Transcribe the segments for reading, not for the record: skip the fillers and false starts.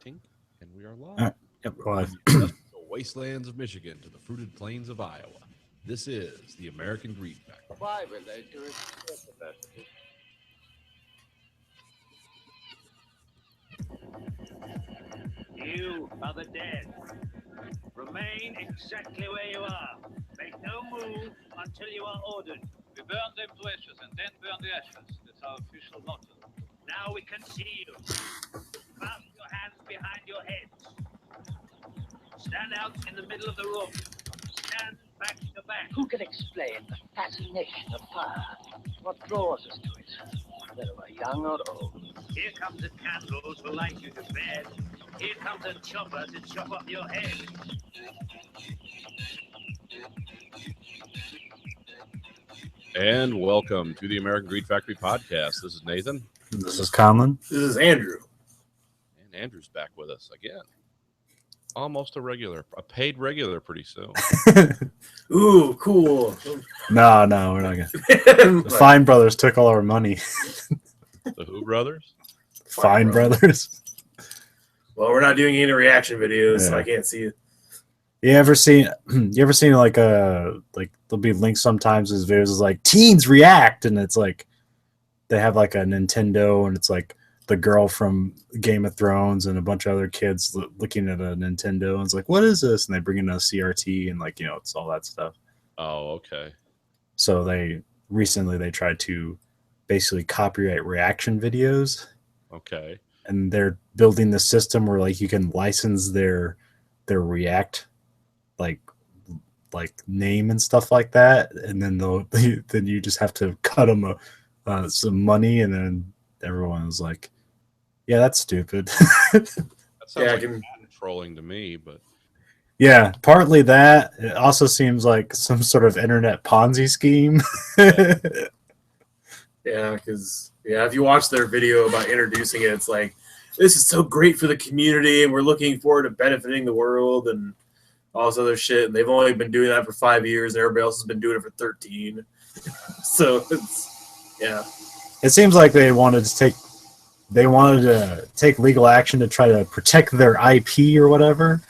Tink, and we are live Yep, live. from the industrial wastelands of Michigan to the fruited plains of Iowa. This is the American Greed Factory. Why relate to its capacity? You are the dead. Remain exactly where you are. Make no move until you are ordered. We burn them to ashes and then burn the ashes. That's our official motto. Now we can see you. Clasp your hands behind your heads. Stand out in the middle of the room. Stand back to back. Who can explain the fascination of fire? What draws us to it, whether we're young or old? Here comes the candles to light you to bed. Here comes a chopper to chop off your head. And welcome to the American Greed Factory podcast. This is Nathan. This is Conlon. This is Andrew. And Andrew's back with us again. Almost a paid regular pretty soon. Ooh, cool. No, we're not gonna. The Fine Brothers took all our money. The Who Brothers? Fine Brothers. Well, we're not doing any reaction videos, so Yeah. I can't see it. You ever seen like there'll be links sometimes as videos is like teens react, and it's like they have like a Nintendo, and it's like the girl from Game of Thrones and a bunch of other kids looking at a Nintendo, and it's like, what is this? And they bring in a CRT, and like, it's all that stuff. Oh, okay. So they tried to basically copyright reaction videos, Okay. and they're building the system where like you can license their React like name and stuff like that, and then then you just have to cut them some money, and then everyone was like, yeah, that's stupid. That sounds Yeah, I like can- patent trolling to me, but Yeah, partly that. It also seems like some sort of internet Ponzi scheme. Yeah, because if you watch their video about introducing it, it's like, this is so great for the community, and we're looking forward to benefiting the world and all this other shit. And they've only been doing that for 5 years, and everybody else has been doing it for 13. So It seems like they wanted to take legal action to try to protect their IP or whatever,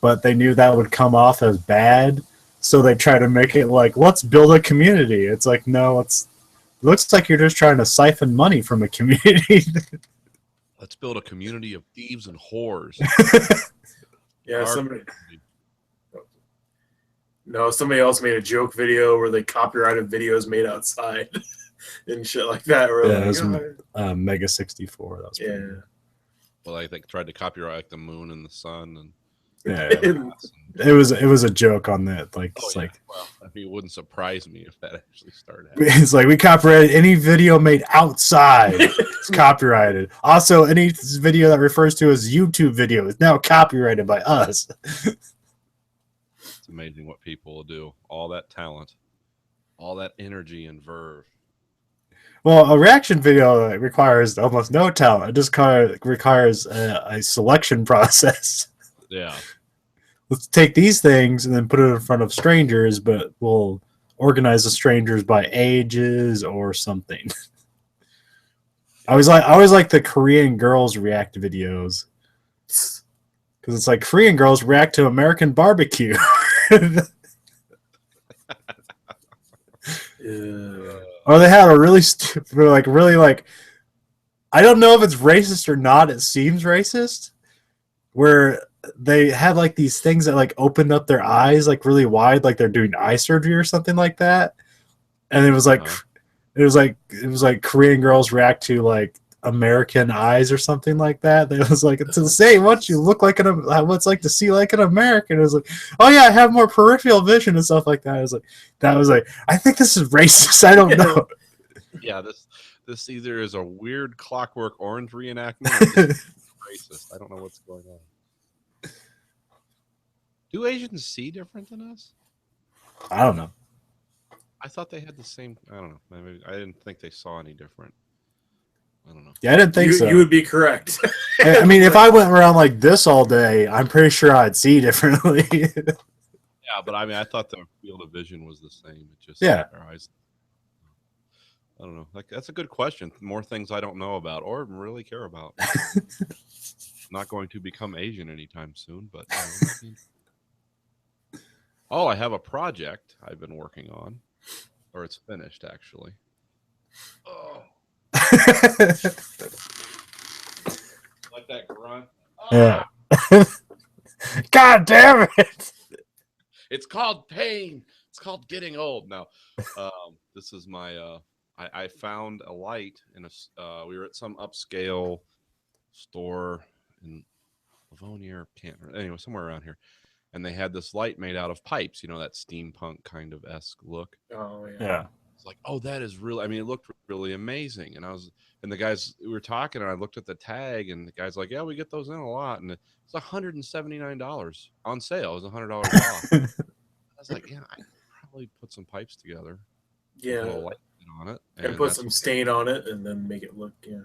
but they knew that would come off as bad, so they try to make it like, let's build a community. It's like, no, it looks like you're just trying to siphon money from a community. let's build a community of thieves and whores. yeah. Our Somebody else made a joke video where they copyrighted videos made outside and shit like that. Where Yeah, like, it was Mega 64. That was pretty good. Well, I think tried to copyright the moon and the sun, and Yeah, Yeah. it was a joke on that. Like, oh, it's yeah. like Well, I mean, it wouldn't surprise me if that actually started. it's like we copyrighted any video made outside. It's copyrighted. Also, any video that refers to as YouTube video is now copyrighted by us. It's amazing what people will do. All that talent, all that energy and verve. Well, a reaction video requires almost no talent. It just requires a selection process. Yeah. Let's take these things and then put it in front of strangers, but we'll organize the strangers by ages or something. I always like the Korean girls react videos, because it's like Korean girls react to American barbecue. Or they have a really stupid, I don't know if it's racist or not. It seems racist, where they had like these things that like opened up their eyes like really wide, like they're doing eye surgery or something like that. And it was like, it was like Korean girls react to like American eyes or something like that. It was like, it's insane. What you look like what's like to see like an American. It was like, oh yeah, I have more peripheral vision and stuff like that. I was like, I think this is racist. I don't know. Yeah, this either is a weird Clockwork Orange reenactment or this is racist. I don't know what's going on. Do Asians see different than us? I don't know. I thought they had the same. I don't know. Maybe I didn't think they saw any different. I don't know. Yeah, I didn't think so. You would be correct. I mean, if I went around like this all day, I'm pretty sure I'd see differently. Yeah, but I mean, I thought the field of vision was the same. It just Yeah. our eyes. I don't know. Like that's a good question. More things I don't know about or really care about. Not going to become Asian anytime soon, but oh, I have a project I've been working on, or it's finished actually. Oh, like that grunt. Yeah. God damn it! It's called pain. It's called getting old. Now, this is my. I found a light in a. We were at some upscale store in Livonia, or can't anyway, somewhere around here, and they had this light made out of pipes. You know, that steampunk kind of esque look. Oh yeah. Yeah. It's like, oh, that is really. I mean, it looked really amazing. And and the guys we were talking, and I looked at the tag, and the guy's like, yeah, we get those in a lot, and it's $179 on sale. It was $100 off. I was like, yeah, I could probably put some pipes together. Yeah. Put a little light on it, And put that's some stain on it and then make it look, yeah.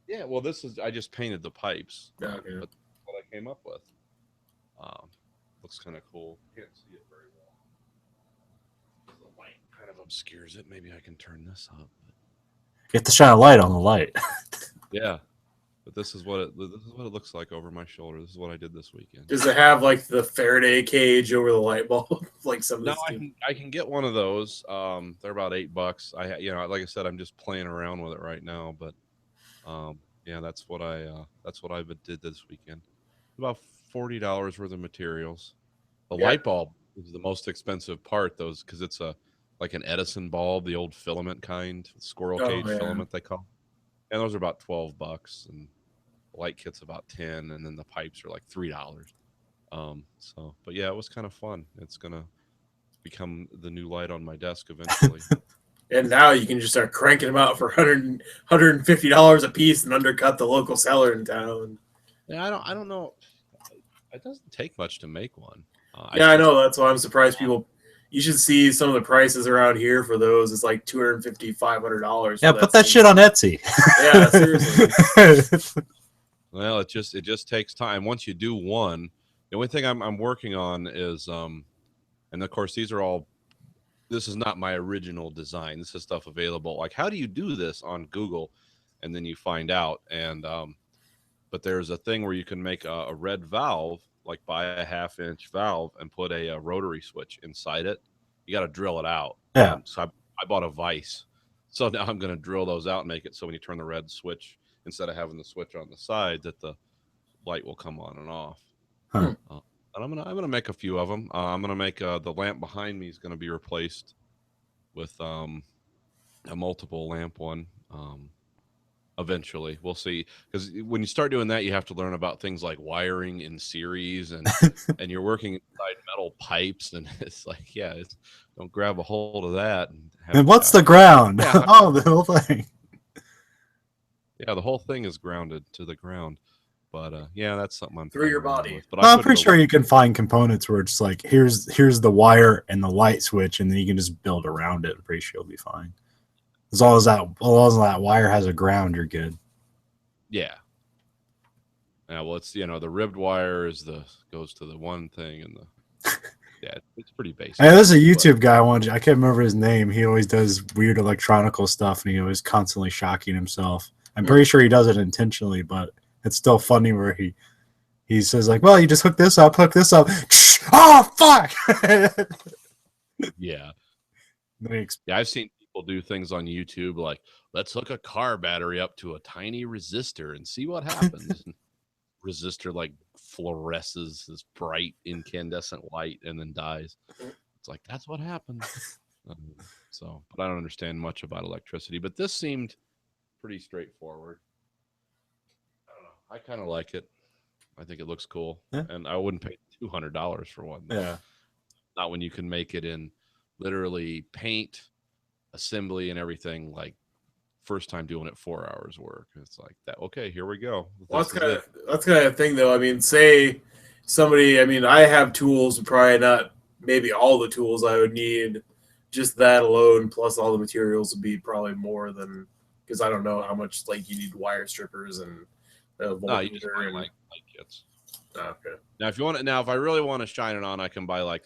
Yeah, well, I just painted the pipes. Okay. But that's what I came up with. Looks kind of cool. Can't see it very well. The light kind of obscures it. Maybe I can turn this up. Get to shine a light on the light. Yeah, but this is what it looks like over my shoulder. This is what I did this weekend. Does it have like the Faraday cage over the light bulb? Like some of No, this I can get one of those. They're about $8. Like I said, I'm just playing around with it right now. But yeah, that's what I did this weekend. About $40 worth of materials. The light bulb is the most expensive part, because it's like an Edison bulb, the old filament kind, squirrel cage filament they call. And those are about $12, and the light kit's about $10, and then the pipes are like $3. But yeah, it was kind of fun. It's gonna become the new light on my desk eventually. And now you can just start cranking them out for $150 a piece and undercut the local seller in town. Yeah, I don't know. It doesn't take much to make one. I know. That's why I'm surprised people. You should see some of the prices around here for those. It's like $250, $500. Yeah, put that shit on Etsy. Yeah, seriously. Well, it just takes time. Once you do one, the only thing I'm working on is and of course these are all. This is not my original design. This is stuff available. Like, how do you do this on Google? And then you find out. And but there's a thing where you can make a red valve, like buy a 1/2-inch valve and put a rotary switch inside it. You got to drill it out. Yeah. So I bought a vise. So now I'm going to drill those out and make it so when you turn the red switch, instead of having the switch on the side, that the light will come on and off. Huh. And I'm gonna make a few of them. I'm gonna make the lamp behind me is gonna be replaced with a multiple lamp one. Eventually, we'll see. Because when you start doing that, you have to learn about things like wiring in series, and and you're working inside metal pipes, and it's like, don't grab a hold of that. And what's the ground? Yeah. Oh, the whole thing. Yeah, the whole thing is grounded to the ground. But yeah, that's something I'm Through your playing around body. with. But I'm pretty sure you can find components where it's like here's the wire and the light switch, and then you can just build around it. I'm pretty sure you'll be fine. As long as that wire has a ground, you're good. Yeah. Yeah, well, it's the ribbed wire goes to the one thing, and it's pretty basic. Hey, there's a YouTube guy I can't remember his name. He always does weird electronical stuff, and he always constantly shocking himself. I'm pretty sure he does it intentionally, but it's still funny where he says like, well, you just hook this up. Oh, fuck. Yeah. I've seen people do things on YouTube like, let's hook a car battery up to a tiny resistor and see what happens. Resistor like fluoresces this bright incandescent light and then dies. It's like, that's what happens. But I don't understand much about electricity, but this seemed pretty straightforward. I don't know. I kind of like it. I think it looks cool. Yeah. And I wouldn't pay $200 for one. Yeah. Not when you can make it in literally paint, assembly, and everything. Like first time doing it, 4 hours work. It's like that. Okay, here we go. Well, that's kind of thing, though. I mean, say somebody. I mean, I have tools, probably not maybe all the tools I would need. Just that alone, plus all the materials, would be probably more than, because I don't know how much like you need wire strippers and. No, you just buy light kits. Okay. Now, if I really want to shine it on, I can buy like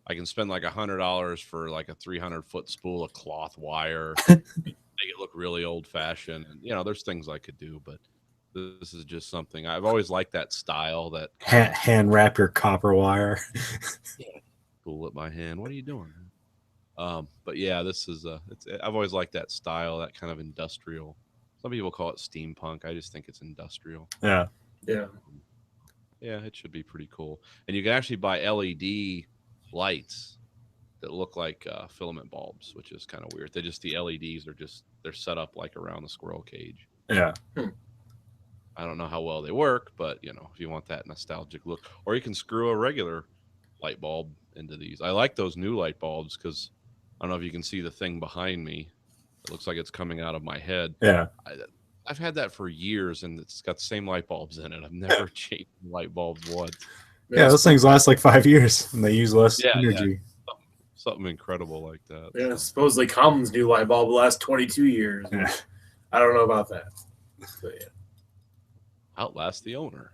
I can spend like $100 for like a 300-foot spool of cloth wire, make it look really old fashioned. And there's things I could do, but this is just something I've always liked that style. That Hand wrap your copper wire. cool at my hand. What are you doing? But yeah, this is I've always liked that style, that kind of industrial. Some people call it steampunk. I just think it's industrial. Yeah. Yeah. Yeah, it should be pretty cool. And you can actually buy LED lights that look like filament bulbs, which is kind of weird. The LEDs are they're set up like around the squirrel cage. Yeah. I don't know how well they work, but if you want that nostalgic look, or you can screw a regular light bulb into these. I like those new light bulbs because I don't know if you can see the thing behind me. It looks like it's coming out of my head. Yeah. I've had that for years, and it's got the same light bulbs in it. I've never changed light bulbs once. Yeah, those things last like 5 years and they use less energy. Something incredible like that. Yeah, supposedly Cummins' new light bulb will last 22 years. Yeah. I don't know about that. But yeah. Outlast the owner.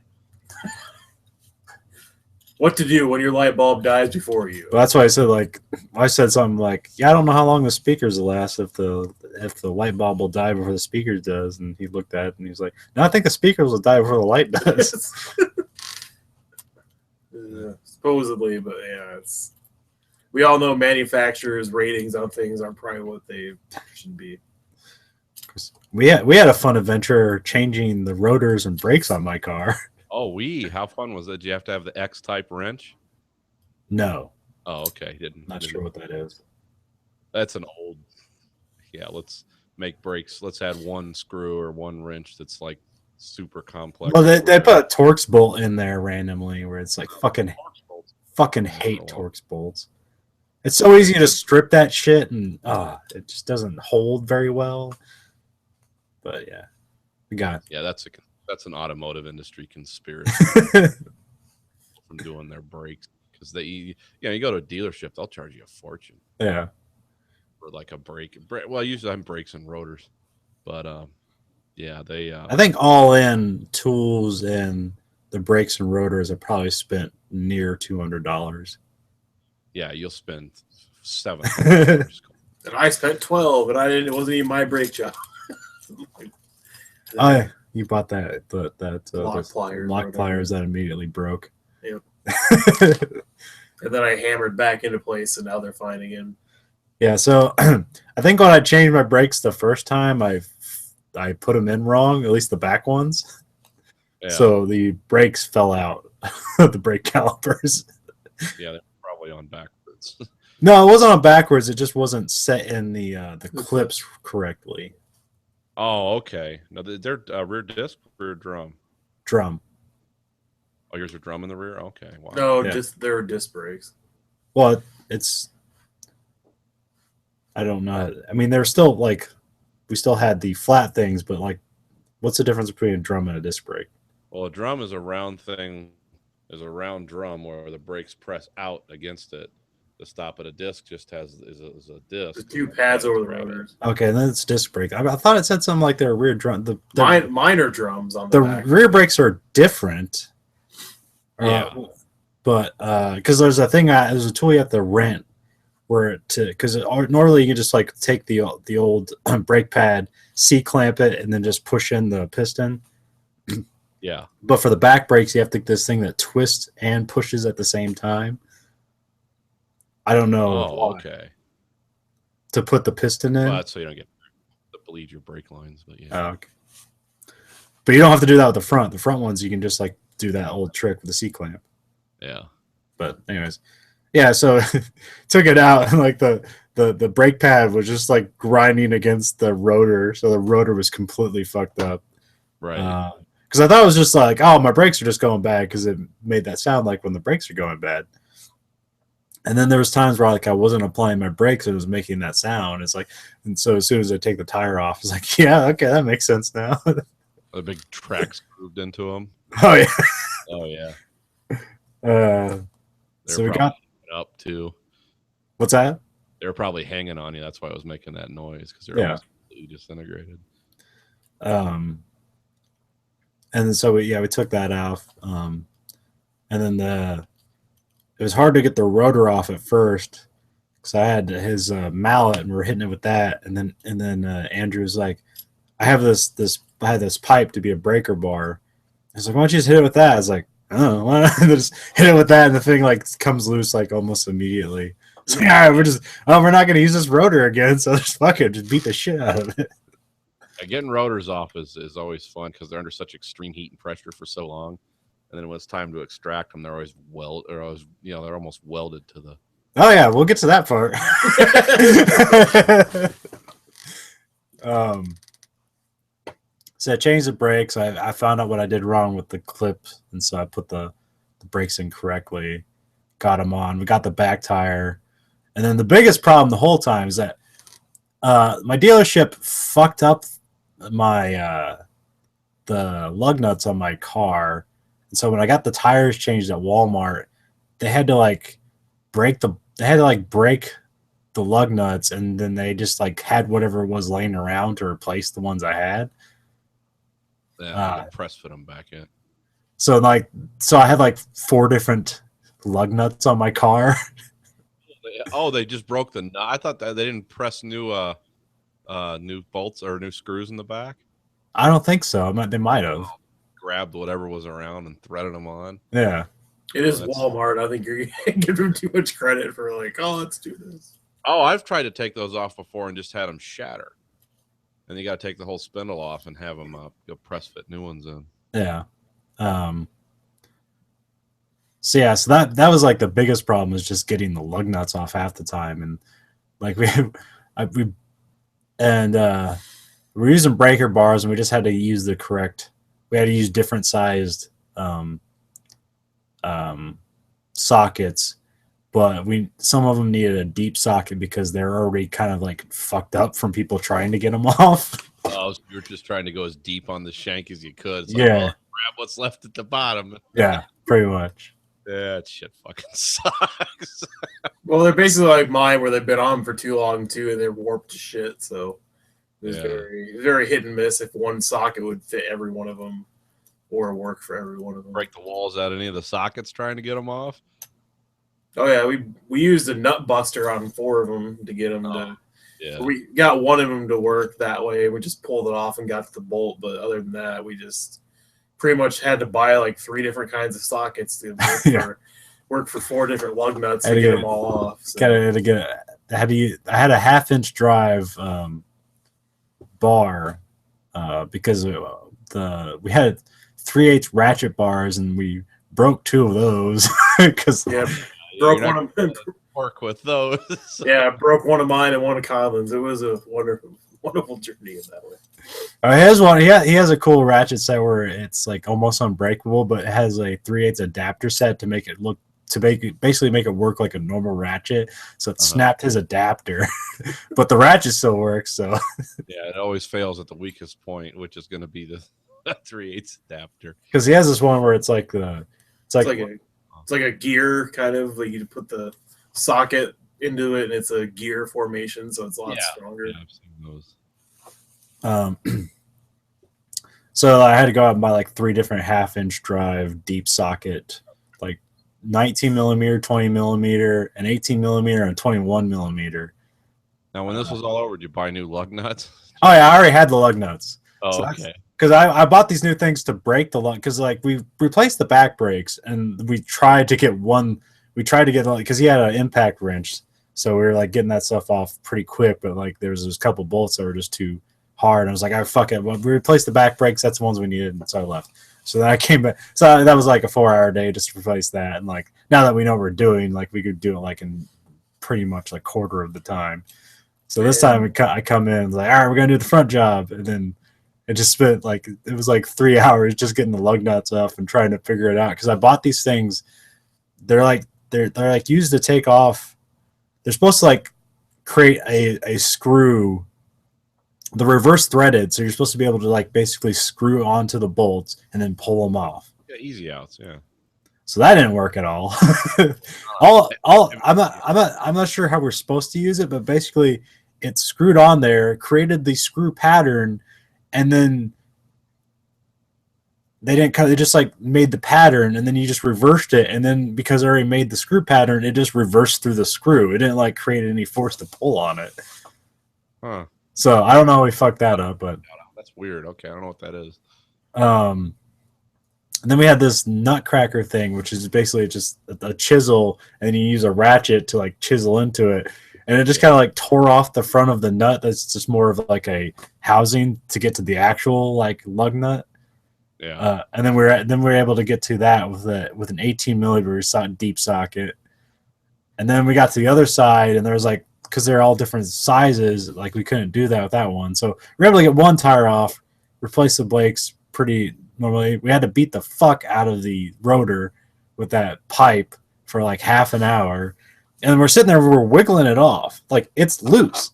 What to do when your light bulb dies before you? Well, that's why I said something like, yeah, I don't know how long the speakers will last if the light bulb will die before the speakers does. And he looked at it and he's like, no, I think the speakers will die before the light does. Supposedly, but yeah, we all know manufacturers' ratings on things aren't probably what they should be. We had a fun adventure changing the rotors and brakes on my car. Oh, how fun was that? Did you have to have the X-type wrench? No, Oh, okay. not sure what that is. That's an old. Yeah, let's make brakes. Let's add one screw or one wrench that's like super complex. Well, they put a Torx bolt in there randomly where it's like fucking hate Torx bolts. It's so easy to strip that shit and it just doesn't hold very well. But yeah, we got Yeah, that's an automotive industry conspiracy it. from doing their brakes because you go to a dealership, they'll charge you a fortune Yeah. for like a brake. Well, usually I'm brakes and rotors, but yeah, they. I think all in tools and the brakes and rotors, I probably spent near $200. Yeah, you'll spend $700. And I spent 12, and it wasn't even my brake job. You bought that Lock pliers, lock pliers that immediately broke. Yep. And then I hammered back into place, and now they're fine again. Yeah, so I think when I changed my brakes the first time, I put them in wrong, at least the back ones. Yeah. So the brakes fell out, the brake calipers. Yeah, they're probably on backwards. No, it wasn't on backwards. It just wasn't set in the clips correctly. Oh, okay. No, they're rear disc, rear drum. Drum. Oh, yours are drum in the rear. Okay, wow. No, Yeah. they're disc brakes. Well, I don't know. I mean, they're still we still had the flat things, but what's the difference between a drum and a disc brake? Well, a drum is a round thing, is a round drum where the brakes press out against it to stop it. A disc just is a disc. The two pads over the Grab it. rotors. Okay, then it's disc brake. I thought it said something like they're rear drum. Minor drums on the back. rear brakes are different. Yeah. But because there's there's a tool you have to rent because normally you can just take the old brake pad, C-clamp it, and then just push in the piston. Yeah. But for the back brakes, you have to get this thing that twists and pushes at the same time. I don't know Oh, okay. to put the piston in. Well, that's so you don't get to bleed your brake lines, but yeah. Oh, okay. But you don't have to do that with the front. The front ones you can just do that old trick with the C-clamp. Yeah. But anyways, yeah. So took it out, and the brake pad was just grinding against the rotor, so the rotor was completely fucked up. Right. Because I thought it was just oh, my brakes are just going bad because it made that sound like when the brakes are going bad. And then there was times where I wasn't applying my brakes and it was making that sound. It's and so as soon as I take the tire off, it's yeah, okay, that makes sense now. The big tracks grooved into them. Oh yeah. Oh yeah. They're so we got up too. What's that? They were probably hanging on you. That's why I was making that noise because they're Yeah. almost completely disintegrated. And then so we took that off. And then it was hard to get the rotor off at first because I had his mallet and we were hitting it with that, and then Andrew was like, I had this pipe to be a breaker bar. I was like, why don't you just hit it with that? I was like, oh, why not? Just hit it with that, and the thing like comes loose like almost immediately. So yeah, we're not gonna use this rotor again, so just fuck it, just beat the shit out of it. Yeah, getting rotors off is always fun because they're under such extreme heat and pressure for so long, and then when it's time to extract them, they're always they're almost welded to the. Oh yeah, we'll get to that part. So I changed the brakes. I found out what I did wrong with the clip, and so I put the brakes in correctly. Got them on. We got the back tire, and then the biggest problem the whole time is that my dealership fucked up my the lug nuts on my car, and so when I got the tires changed at Walmart, they had to break the lug nuts, and then they just had whatever was laying around to replace the ones I had. Yeah, press fit them back in. So I had 4 different lug nuts on my car. Oh, they just broke the nut. I thought that they didn't press new bolts or new screws in the back. I don't think so. They might have grabbed whatever was around and threaded them on. Yeah, it is Walmart. I think you're giving them too much credit for let's do this. Oh, I've tried to take those off before and just had them shatter. And you got to take the whole spindle off and have them go press fit new ones in. Yeah. So that was the biggest problem, was just getting the lug nuts off half the time, and we're using breaker bars, and we just had to use we had to use different sized sockets, but some of them needed a deep socket because they're already kind of fucked up from people trying to get them off. Oh, so you're just trying to go as deep on the shank as you could. So yeah. Grab what's left at the bottom. Yeah, pretty much. Yeah, that shit fucking sucks. Well, they're basically like mine, where they've been on for too long too, and they're warped to shit. So it was very hit and miss if one socket would fit every one of them or work for every one of them. Break the walls out of any of the sockets trying to get them off. Oh yeah, we used a nut buster on 4 of them to get them to. Yeah, we got one of them to work that way. We just pulled it off and got the bolt, but other than that, we just pretty much had to buy 3 different kinds of sockets to work for 4 different lug nuts to get them all off. So. I had a half-inch drive bar because we had 3/8 ratchet bars, and we broke 2 of those because broke one of them. Work with those. Yeah, broke one of mine and one of Colin's. It was a wonderful journey in that way. He has one. He has a cool ratchet set where it's almost unbreakable, but it has a 3/8 adapter set to make it basically make it work like a normal ratchet. So it snapped his adapter, but the ratchet still works. So yeah, it always fails at the weakest point, which is going to be the 3/8 adapter. Because he has this one where it's like a gear kind of you put the socket into it, and it's a gear formation, so it's a lot stronger. Yeah, I've seen those. So I had to go out and buy 3 different half-inch drive deep socket, 19 millimeter, 20 millimeter, and 18 millimeter, and 21 millimeter. Now, when this was all over, did you buy new lug nuts? Oh yeah, I already had the lug nuts. Oh, so okay. Because I bought these new things to break the lug, because we replaced the back brakes, and we tried to get because he had an impact wrench, so we were getting that stuff off pretty quick, but there was a couple bolts that were just too hard. I was like, fuck it. Well, we replaced the back brakes. That's the ones we needed, and so I left. So then I came back. So that was a 4-hour day just to replace that. And now that we know what we're doing, we could do it in pretty much a quarter of the time. So this time I come in and all right, we're gonna do the front job, and then it just spent it was 3 hours just getting the lug nuts off and trying to figure it out, because I bought these things. They're used to take off. They're supposed to create a screw. The reverse threaded, so you're supposed to be able to basically screw onto the bolts and then pull them off. Yeah, easy outs. Yeah. So that didn't work at all. I'm not sure how we're supposed to use it, but basically it's screwed on there, created the screw pattern, and then they didn't cut. They just like made the pattern, and then you just reversed it, and then because I already made the screw pattern, it just reversed through the screw. It didn't like create any force to pull on it. Huh. So I don't know how we fucked that up, but That's weird. Okay, I don't know what that is. and then we had this nutcracker thing, which is basically just a chisel, and you use a ratchet to like chisel into it, and it just kind of like tore off the front of the nut. That's just more of like a housing to get to the actual like lug nut. Yeah. And then we were able to get to that with an 18 millimeter deep socket, and then we got to the other side, and there was like, because they're all different sizes, like we couldn't do that with that one. So we were able to get one tire off, replace the brakes pretty normally. We had to beat the fuck out of the rotor with that pipe for like half an hour, and we're sitting there, we're wiggling it off like it's loose,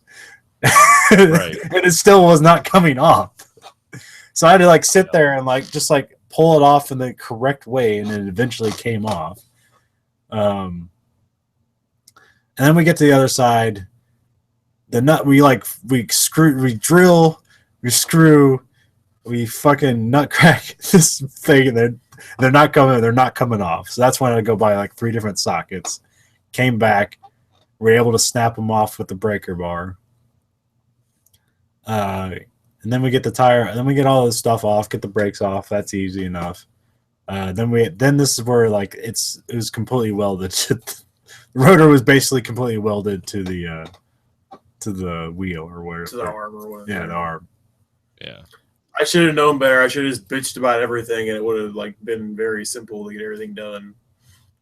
Right. and it still was not coming off. So I had to like sit there and like just like pull it off in the correct way, and it eventually came off. And then we get to the other side. The nut we drill, we screw, we fucking nut crack this thing, and they're not coming off. So that's when I go buy like 3 different sockets. Came back, we were able to snap them off with the breaker bar. And then we get the tire, and then we get all this stuff off, get the brakes off. That's easy enough. Then this is where like it was completely welded. The rotor was basically completely welded to the wheel or where To the arm or whatever. Yeah, the arm. Yeah. I should have known better. I should have just bitched about everything, and it would have like been very simple to get everything done.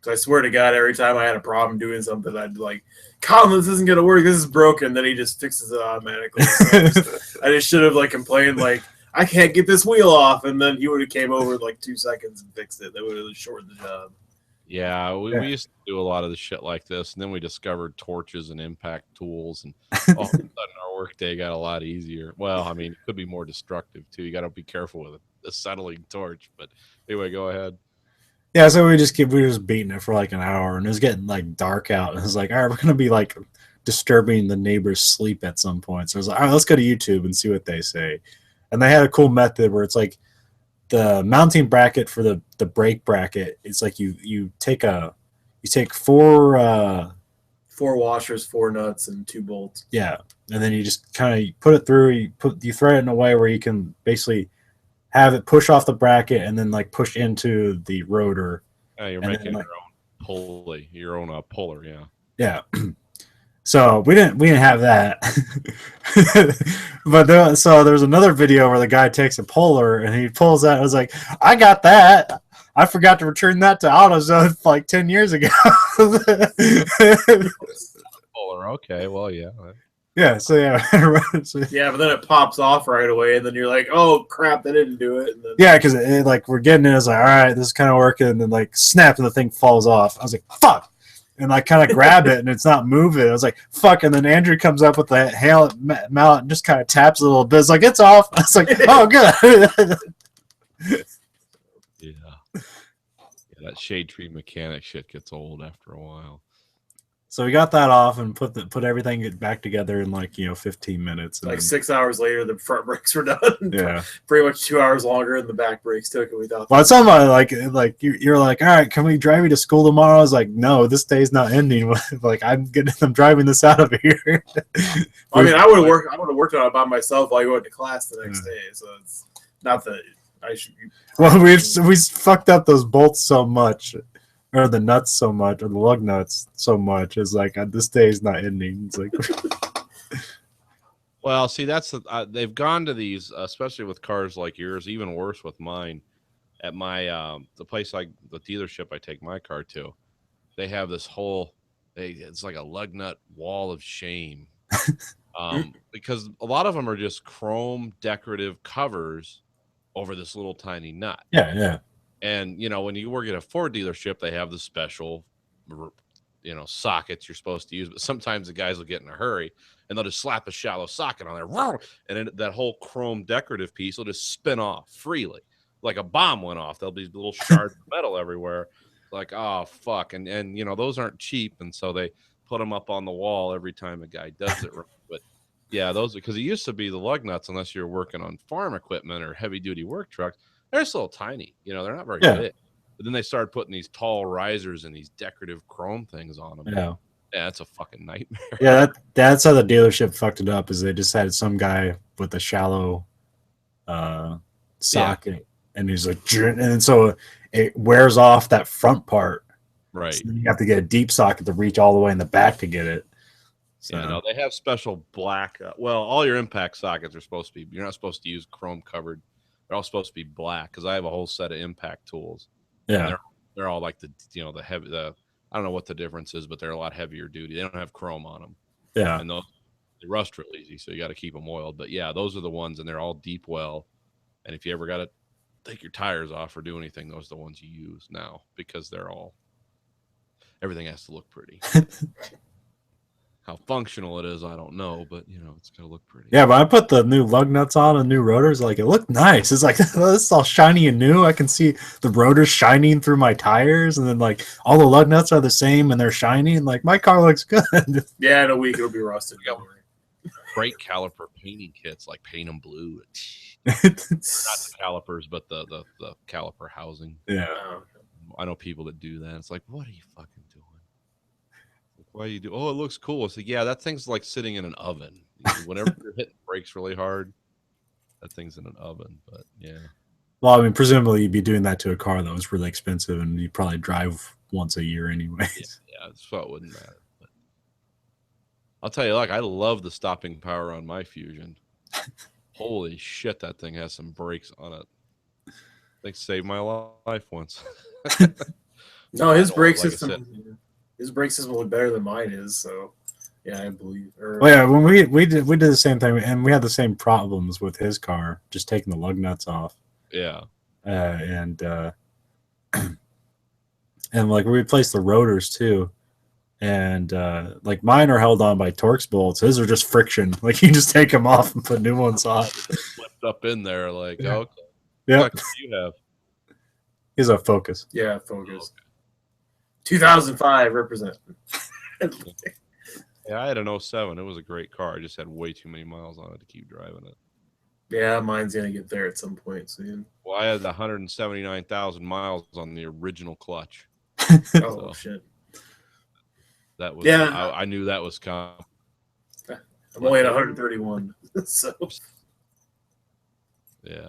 So I swear to God, every time I had a problem doing something, I'd be like, Colin, this isn't gonna work. This is broken. Then he just fixes it automatically. So I just should have like complained like, I can't get this wheel off, and then he would have came over in like 2 seconds and fixed it. That would have shortened the job. Yeah, we Yeah. used to do a lot of the shit like this, and then we discovered torches and impact tools, and all of a sudden our workday got a lot easier. Well, I mean, it could be more destructive too. You got to be careful with a settling torch. But anyway, go ahead. Yeah, so we were just beating it for like an hour, and it was getting like dark out, and it was like, all right, we're gonna be like disturbing the neighbor's sleep at some point. So I was like, all right, let's go to YouTube and see what they say. And they had a cool method where it's like the mounting bracket for the brake bracket. It's like you take 4 4 washers, 4 nuts, and 2 bolts. yeah, and then you just kind of put it through. You thread it in a way where you can basically have it push off the bracket and then like push into the rotor. Yeah, you're And making then, like- your own puller. Yeah. Yeah. So we didn't have that. So there was another video where the guy takes a puller and he pulls out. I was like, I got that. I forgot to return that to AutoZone like 10 years ago. Puller. Okay. Well, yeah. Yeah. So yeah. So, Yeah, but then it pops off right away, and then you're like, "Oh crap, that didn't do it." And then, yeah, because like we're getting it. It's like, all right, this is kind of working, and then like snap, and the thing falls off. I was like, fuck. And I kind of grab it, and it's not moving. I was like, "Fuck!" And then Andrew comes up with the mallet and just kind of taps a little bit. It's like, "It's off." I was like, "Oh, good." Yeah. Yeah. That shade tree mechanic shit gets old after a while. So we got that off and put everything back together in like 15 minutes. And like then, 6 hours later, the front brakes were done. yeah. Pretty much 2 hours longer, and the back brakes took, and we thought, Well, it's somebody like you're like, all right, can we drive you to school tomorrow? I was like, no, this day's not ending. Like I'm driving this out of here. I mean, I would have worked on it by myself while you went to class the next day. So it's not that I should. Well, we fucked up those bolts so much, or the nuts so much, or the lug nuts so much. It's like this day is not ending. It's like, Well, see, that's they've gone to these, especially with cars like yours. Even worse with mine. At my the dealership I take my car to, they have this whole. It's like a lug nut wall of shame, because a lot of them are just chrome decorative covers over this little tiny nut. yeah. And when you work at a Ford dealership, they have the special, sockets you're supposed to use. But sometimes the guys will get in a hurry and they'll just slap a shallow socket on there, and then that whole chrome decorative piece will just spin off freely, like a bomb went off. There'll be little shards of metal everywhere. Like, oh fuck, and those aren't cheap, and so they put them up on the wall every time a guy does it. But yeah, those because it used to be the lug nuts, unless you're working on farm equipment or heavy duty work trucks. They're just a little tiny. You know, they're not very Yeah. big. But then they started putting these tall risers and these decorative chrome things on them. Yeah. Yeah, that's a fucking nightmare. Yeah, that's how the dealership fucked it up. Is they just had some guy with a shallow socket, and he's like, and then so it wears off that front part. Right. So then you have to get a deep socket to reach all the way in the back to get it. So, Yeah, no, they have special black. Well, all your impact sockets are supposed to be. You're not supposed to use chrome covered. They're all supposed to be black because I have a whole set of impact tools. yeah, They're all like the the heavy. I don't know what the difference is, but they're a lot heavier duty. They don't have chrome on them, yeah, and those they rust real easy, so you got to keep them oiled. But yeah, those are the ones, and they're all deep well. And if you ever got to take your tires off or do anything, those are the ones you use now because they're all. Everything has to look pretty. How functional it is, I don't know, but you know, it's gotta look pretty. yeah. But I put the new lug nuts on and new rotors. Like it looked nice. It's like this is all shiny and new. I can see the rotors shining through my tires, and then like all the lug nuts are the same and they're shiny. And like my car looks good. Yeah, in a week it'll be rusted. We got great caliper painting kits, like paint them blue. Not the calipers, but the caliper housing. Yeah. I know people that do that. It's like, what are you fucking doing? Like, why you do? Oh, it looks cool. It's like, yeah, that thing's like sitting in an oven. Whenever you're hitting brakes really hard, that thing's in an oven. But yeah, Well, I mean, presumably you'd be doing that to a car that was really expensive, and you probably drive once a year anyways. yeah, so it wouldn't matter. But I'll tell you, like, I love the stopping power on my Fusion. Holy shit, that thing has some brakes on it. They saved my life once. No, his brake Like I system. His brake system look better than mine is. So, yeah, I believe. Well, yeah, when we did the same thing, and we had the same problems with his car, just taking the lug nuts off, Yeah. and like we replaced the rotors too, and like mine are held on by Torx bolts. His are just friction. Like you just take them off and put new ones on. Flipped up in there, like, Yeah. okay. Yeah, What do you have? he's a Focus. Yeah, Focus. 2005 represent. Yeah, I had an 07. It was a great car. I just had way too many miles on it to keep driving it. Yeah, mine's gonna get there at some point soon. Well, I had 179,000 miles on the original clutch. Oh So- shit! That was Yeah. I knew that was coming. I'm only at 131. So Yeah.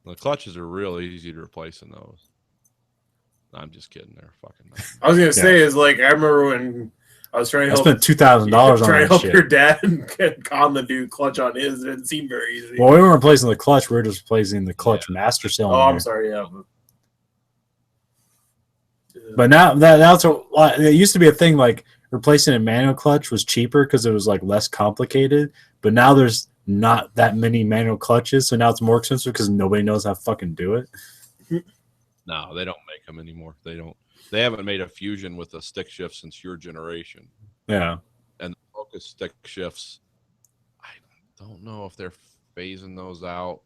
The clutches are real easy to replace in those. I'm just kidding. They're fucking nice. I was gonna say is like I remember when I was trying I to help spent $2,000 on trying to that help shit. your dad and con the dude clutch on his. It didn't seem very easy. Well, we weren't replacing the clutch. We were just replacing the clutch master cylinder. Oh, I'm sorry. Yeah. But now that's what it used to be a thing. Like replacing a manual clutch was cheaper because it was like less complicated. But now there's not that many manual clutches, so now it's more expensive because nobody knows how to fucking do it. No, they don't make them anymore. They don't. They haven't made a Fusion with a stick shift since your generation. Yeah, And the Focus stick shifts, I don't know if they're phasing those out.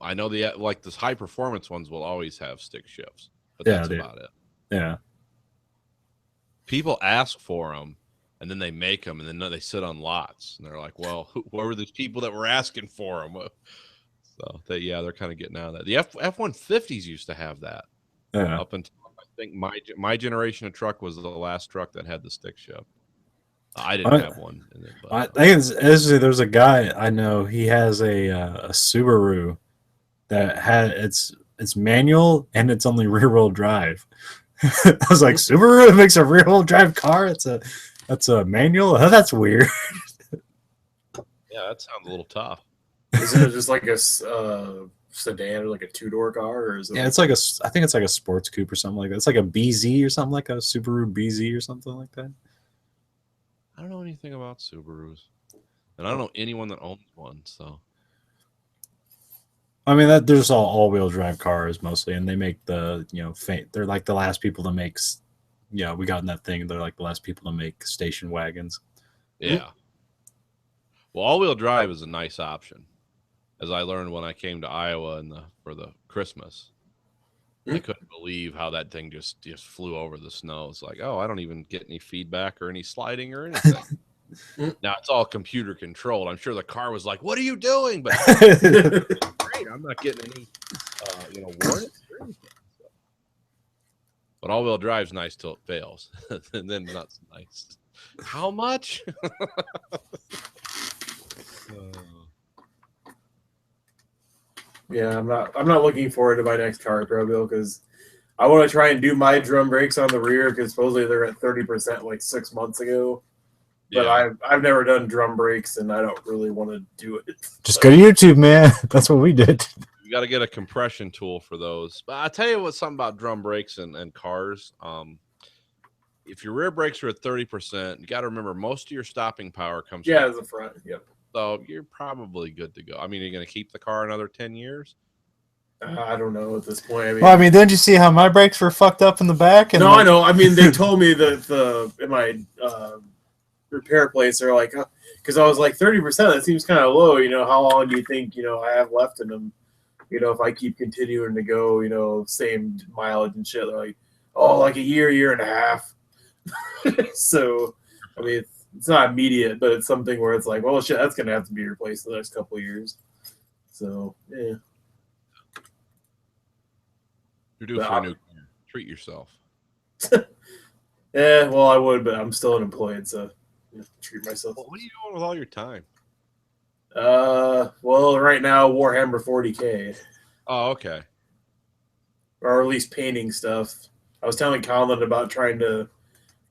I know the like the high performance ones will always have stick shifts, but Yeah, that's they- about it. yeah. People ask for them, and then they make them, and then they sit on lots, and they're like, "Well, where were the people that were asking for them?" So they're kind of getting out of that. The F-150s used to have that Yeah. up until I think my generation of truck was the last truck that had the stick shift. I didn't have one. But, I think there's a guy I know. He has a Subaru that had it's manual and it's only rear wheel drive. I was like, Subaru makes a rear wheel drive car. That's a manual. Oh, that's weird. yeah, that sounds a little tough. Isn't it just like a sedan or like a two-door car, or is it? Yeah, it's like I think it's like a sports coupe or something like that. It's like a BZ or something, like a Subaru BZ or something like that. I don't know anything about Subarus, and I don't know anyone that owns one. So I mean, that there's all wheel drive cars mostly, and they make the they're like the last people to make. We got in that thing. They're like the last people to make station wagons. yeah. Well, all-wheel drive is a nice option, as I learned when I came to Iowa for the Christmas. I couldn't believe how that thing just flew over the snow. It's like, oh, I don't even get any feedback or any sliding or anything. Now it's all computer controlled. I'm sure the car was like, "What are you doing?" But great. I'm not getting any, warnings or anything. So. But all-wheel drive's nice till it fails, and then not so nice. How much? Yeah, I'm not looking forward to my next car pro bill because I want to try and do my drum brakes on the rear because supposedly they're at 30% like 6 months ago. But Yeah. I've never done drum brakes and I don't really want to do it. Just go to YouTube, man. That's what we did. You got to get a compression tool for those. But I'll tell you what's something about drum brakes and cars. If your rear brakes are at 30%, you got to remember most of your stopping power comes Yeah, from as a front. Yep. so you're probably good to go. I mean, you're going to keep the car another 10 years? I don't know at this point. I mean, Well, I mean, didn't you see how my brakes were fucked up in the back? And no, I know. I mean, they told me that in my repair place, they're like, because I was like 30%. That seems kind of low. How long do you think I have left in them? If I keep continuing to go, same mileage and shit. They're like, oh, like a year and a half. So, I mean, it's not immediate, but it's something where it's like, well, shit, that's gonna have to be replaced in the next couple of years. So, yeah. You're due But for a new car. Treat yourself. Yeah, well, I would, but I'm still unemployed, so treat myself. Well, what are you doing with all your time? Well, right now Warhammer 40K, Oh, okay. or at least painting stuff. I was telling Colin about trying to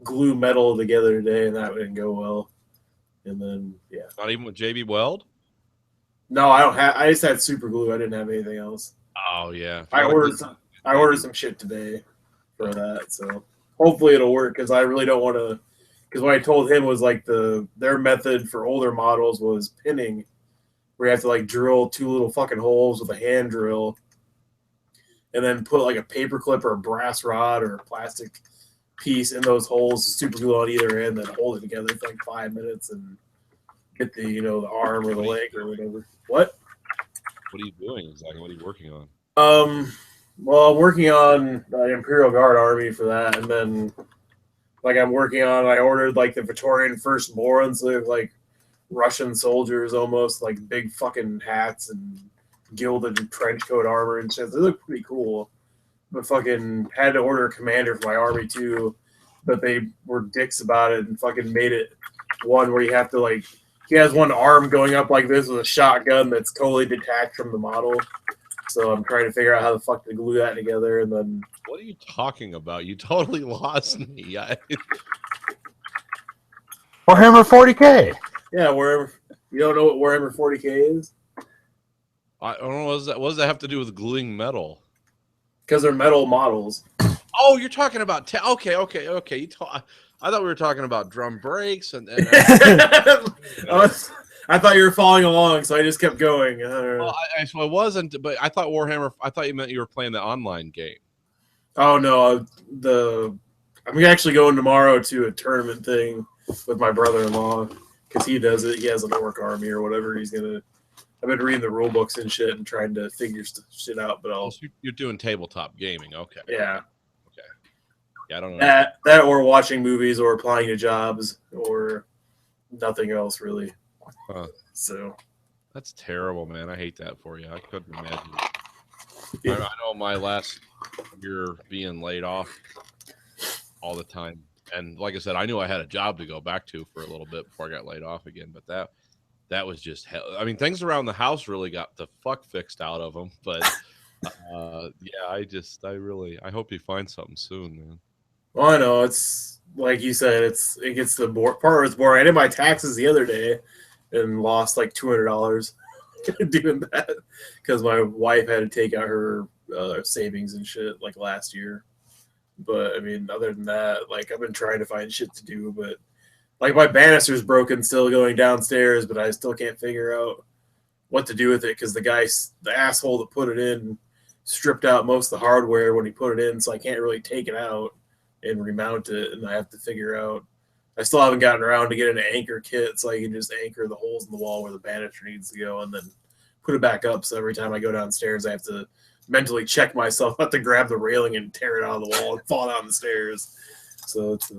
glue metal together today, and that didn't go well. And then, yeah. Not even with JB Weld? No, I don't have. I just had super glue. I didn't have anything else. Oh, yeah. I ordered some shit today for that, so hopefully it'll work because I really don't want to. Because what I told him was like their method for older models was pinning, where you have to like drill 2 little fucking holes with a hand drill, and then put like a paper clip or a brass rod or a plastic piece in those holes, super glue on either end, then hold it together for like 5 minutes and get the the arm or the leg or whatever. What? What are you doing exactly? What are you working on? Well, I'm working on the Imperial Guard Army for that, and then like I ordered like the Victorian Firstborn, so they have like Russian soldiers almost, like big fucking hats and gilded trench coat armor and shit. They look pretty cool. But fucking had to order a commander for my army too, but they were dicks about it and fucking made it one where you have to like he has one arm going up like this with a shotgun that's totally detached from the model. So I'm trying to figure out how the fuck to glue that together, and then What are you talking about? You totally lost me. Warhammer 40K. yeah, wherever you don't know what Warhammer 40K is I don't know. What does that have to do with gluing metal? because they're metal models. Oh, you're talking about okay. I thought we were talking about drum brakes and I thought you were following along, so I just kept going. well, I wasn't, but I thought Warhammer. I thought you meant you were playing the online game. Oh no, I'm actually going tomorrow to a tournament thing with my brother-in-law because he does it. He has an orc army or whatever. I've been reading the rule books and shit and trying to figure shit out. But You're doing tabletop gaming, okay? Yeah, I don't know that or watching movies or applying to jobs or nothing else really. Huh. So that's terrible, man. I hate that for you. I couldn't imagine. Yeah. I know my last year being laid off all the time, and like I said, I knew I had a job to go back to for a little bit before I got laid off again. But that was just hell. I mean, things around the house really got the fuck fixed out of them. But yeah, I hope you find something soon, man. well, I know it's like you said, it gets the part where it's boring. I did my taxes the other day and lost like $200 doing that because my wife had to take out her savings and shit like last year. But I mean, other than that, like I've been trying to find shit to do, but like my banister's broken still going downstairs, but I still can't figure out what to do with it because the asshole that put it in stripped out most of the hardware when he put it in, so I can't really take it out and remount it, and I have to figure out. I still haven't gotten around to getting an anchor kit so I can just anchor the holes in the wall where the banister needs to go and then put it back up. So every time I go downstairs, I have to mentally check myself not to grab the railing and tear it out of the wall and fall down the stairs. So it's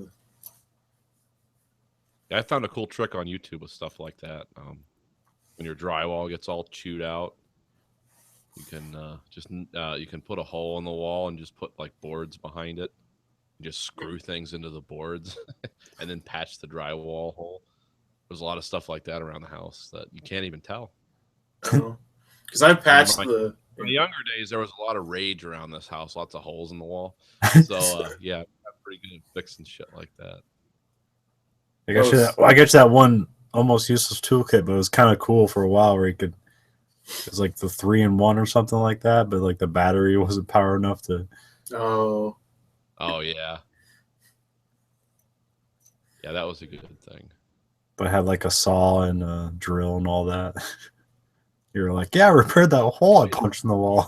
I found a cool trick on YouTube with stuff like that. When your drywall gets all chewed out, You can you can put a hole in the wall and just put like boards behind it. You just screw things into the boards and then patch the drywall hole. There's a lot of stuff like that around the house that you can't even tell. Because I patched In the. my younger days, there was a lot of rage around this house, lots of holes in the wall. So yeah, I'm pretty good at fixing shit like that. I got you that one almost useless toolkit, but it was kind of cool for a while where you could. It was like the 3-in-1 or something like that, but like the battery wasn't power enough to. Oh. Oh yeah, yeah, that was a good thing. But it had like a saw and a drill and all that. You were like, yeah, I repaired that hole I punched in the wall.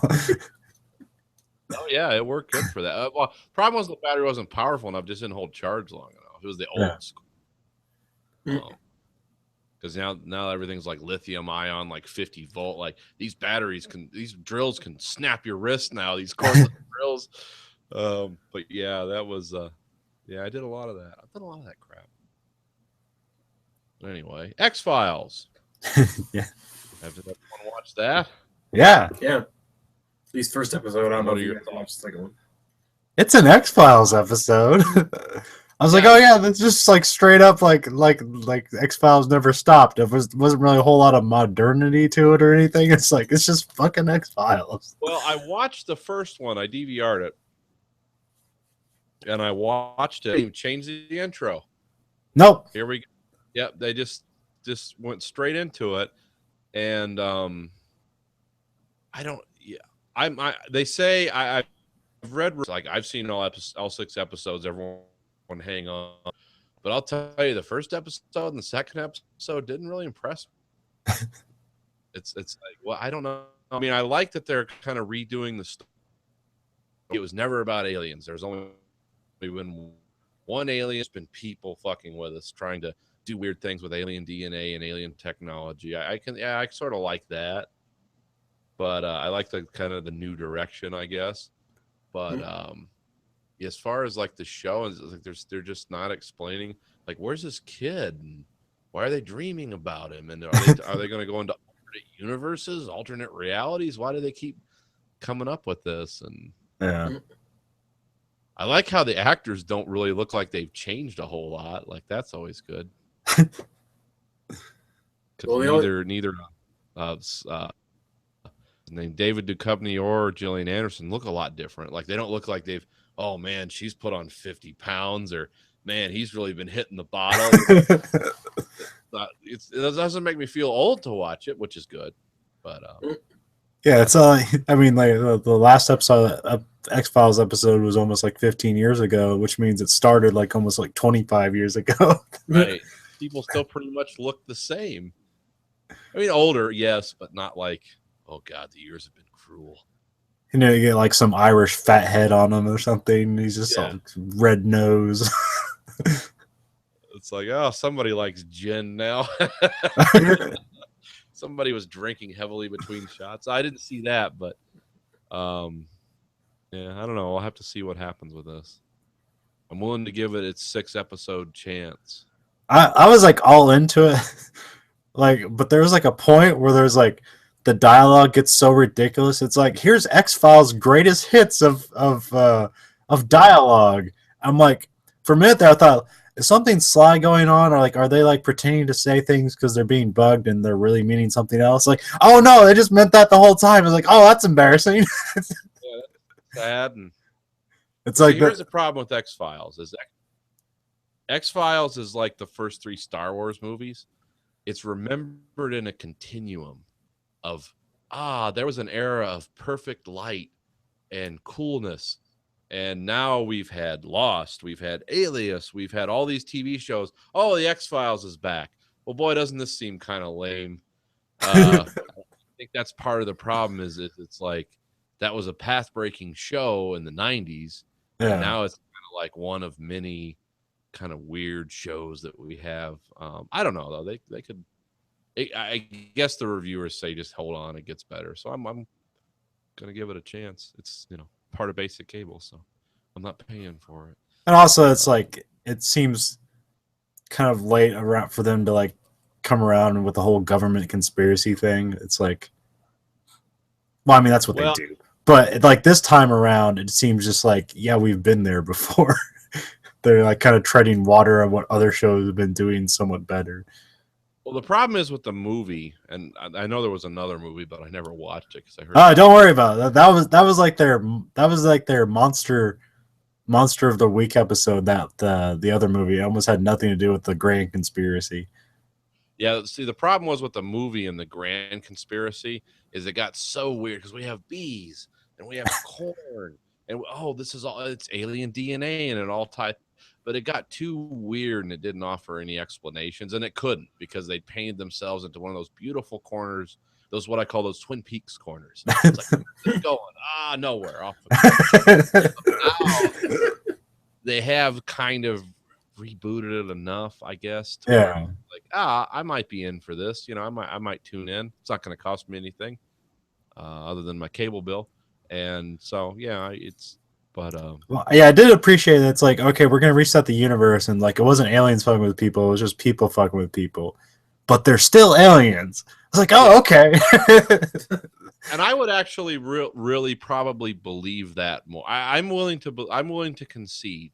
Oh yeah, it worked good for that. Well, problem was the battery wasn't powerful enough; just didn't hold charge long enough. It was the old school. Because now everything's like lithium ion, like 50 volt. Like these drills can snap your wrist now. These cordless drills. But yeah, that was yeah, I did a lot of that. I've done a lot of that crap. But anyway, X-Files. Yeah. Have everyone watch that? Yeah. Yeah. At least first episode. I don't know What if are you your guys watched the second one. It's an X-Files episode. I was like, oh yeah, that's just like straight up like X-Files never stopped. It wasn't really a whole lot of modernity to it or anything. It's like it's just fucking X-Files. Well, I watched the first one. I DVR'd it. And I watched it. They changed the intro. Nope. Here we go. Yep, they just went straight into it. And I don't they say I've read like I've seen all 6 episodes, everyone hang on. But I'll tell you, the first episode and the second episode didn't really impress me. It's like, well, I don't know. I mean, I like that they're kind of redoing the story. It was never about aliens. There's only been one alien. It's been people fucking with us, trying to do weird things with alien DNA and alien technology. I sort of like that. But I like the kind of the new direction, I guess. But as far as like the show, is like they're just not explaining like where's this kid and why are they dreaming about him, and are they going to go into alternate universes, alternate realities? Why do they keep coming up with this? And Yeah. I like how the actors don't really look like they've changed a whole lot. Like that's always good. Well, neither named David Duchovny or Gillian Anderson look a lot different. Like they don't look like they've, oh man, she's put on 50 pounds, or man, he's really been hitting the bottle. It doesn't make me feel old to watch it, which is good. But yeah, it's I mean, like the last episode of X-Files episode was almost like 15 years ago, which means it started like almost like 25 years ago. right, people still pretty much look the same. I mean, older, yes, but not like, oh god, the years have been cruel. You know, you get like some Irish fat head on him or something. He's just Yeah. all red nose. It's like, oh, somebody likes gin now. Somebody was drinking heavily between shots. I didn't see that, but yeah, I don't know. I'll have to see what happens with this. I'm willing to give it its 6-episode chance. I was like all into it. Like, but there was like a point where there's like the dialogue gets so ridiculous. It's like, here's X-Files greatest hits of dialogue. I'm like, for a minute there, I thought, is something sly going on, or like, are they like pretending to say things because they're being bugged and they're really meaning something else? Like, oh no, they just meant that the whole time. I was like, oh, that's embarrassing. Yeah, sad. And It's like here's the problem with X-Files is X-Files is like the first 3 Star Wars movies. It's remembered in a continuum of, there was an era of perfect light and coolness. And now we've had Lost, we've had Alias, we've had all these TV shows. Oh, the X-Files is back. Well, boy, doesn't this seem kind of lame. I think that's part of the problem is it's like that was a path-breaking show in the 90s. Yeah. And now it's kind of like one of many kind of weird shows that we have. I don't know, though. They could... I guess the reviewers say just hold on, it gets better. So I'm going to give it a chance. It's, part of basic cable, so I'm not paying for it. And also, it's like it seems kind of late around for them to like come around with the whole government conspiracy thing. It's like Well, I mean, that's what Well- they do. But like this time around, it seems just like, yeah, we've been there before. They're like kind of treading water on what other shows have been doing somewhat better. Well, the problem is with the movie, and I know there was another movie, but I never watched it because I heard. Oh, don't worry about it. That was like their monster of the week episode. That the other movie almost had nothing to do with the Grand Conspiracy. Yeah, see, the problem was with the movie and the Grand Conspiracy is it got so weird because we have bees and we have corn and this is all it's alien DNA and it all tied, but it got too weird and it didn't offer any explanations and it couldn't because they painted themselves into one of those beautiful corners, those what I call those Twin Peaks corners. It's like they're going nowhere off. Now, they have kind of rebooted it enough, I guess. To where I'm like, I might be in for this. You know, I might tune in. It's not going to cost me anything other than my cable bill. And so, yeah, Well, yeah, I did appreciate that. It's like, okay, we're gonna reset the universe, and like it wasn't aliens fucking with people; it was just people fucking with people. But they're still aliens. I was like, oh, okay. and I would actually really probably believe that more. I'm willing to concede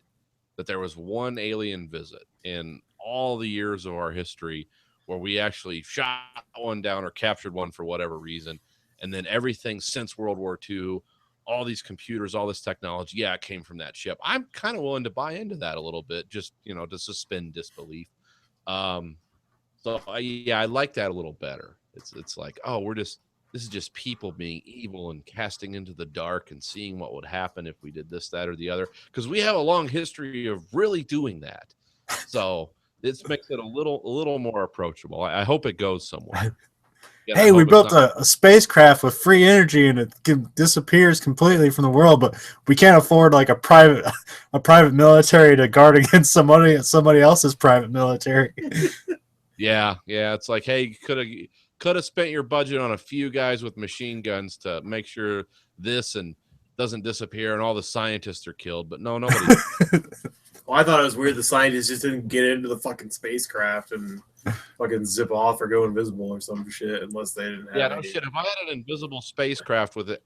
that there was one alien visit in all the years of our history where we actually shot one down or captured one for whatever reason. And then everything since World War II, all these computers, all this technology, it came from that ship. I'm kind of willing to buy into that a little bit, just, to suspend disbelief. So I like that a little better. It's like, this is just people being evil and casting into the dark and seeing what would happen if we did this, that, or the other. Because we have a long history of really doing that. So this makes it a little more approachable. I hope it goes somewhere. Yeah, hey, we built a spacecraft with free energy and it disappears completely from the world, but we can't afford like a private military to guard against somebody else's private military. Yeah. It's like, hey, you could have spent your budget on a few guys with machine guns to make sure this and doesn't disappear and all the scientists are killed, but no, nobody. Well, I thought it was weird the scientists just didn't get into the fucking spacecraft and fucking zip off or go invisible or some shit unless they didn't have any. Shit. If I had an invisible spacecraft with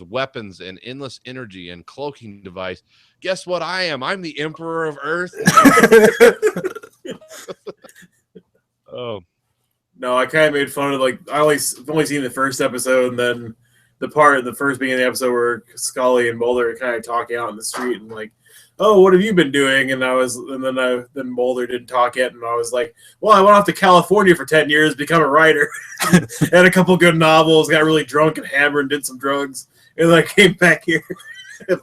weapons and endless energy and cloaking device, guess what I am? I'm the Emperor of Earth. Oh. No, I kind of made fun of I've only seen the first episode and then the first beginning of the episode where Scully and Mulder are kind of talking out in the street and like, oh, what have you been doing? And then Mulder didn't talk yet, and I was like, well, I went off to California for 10 years, become a writer, had a couple good novels, got really drunk and hammered, and did some drugs, and then I came back here. But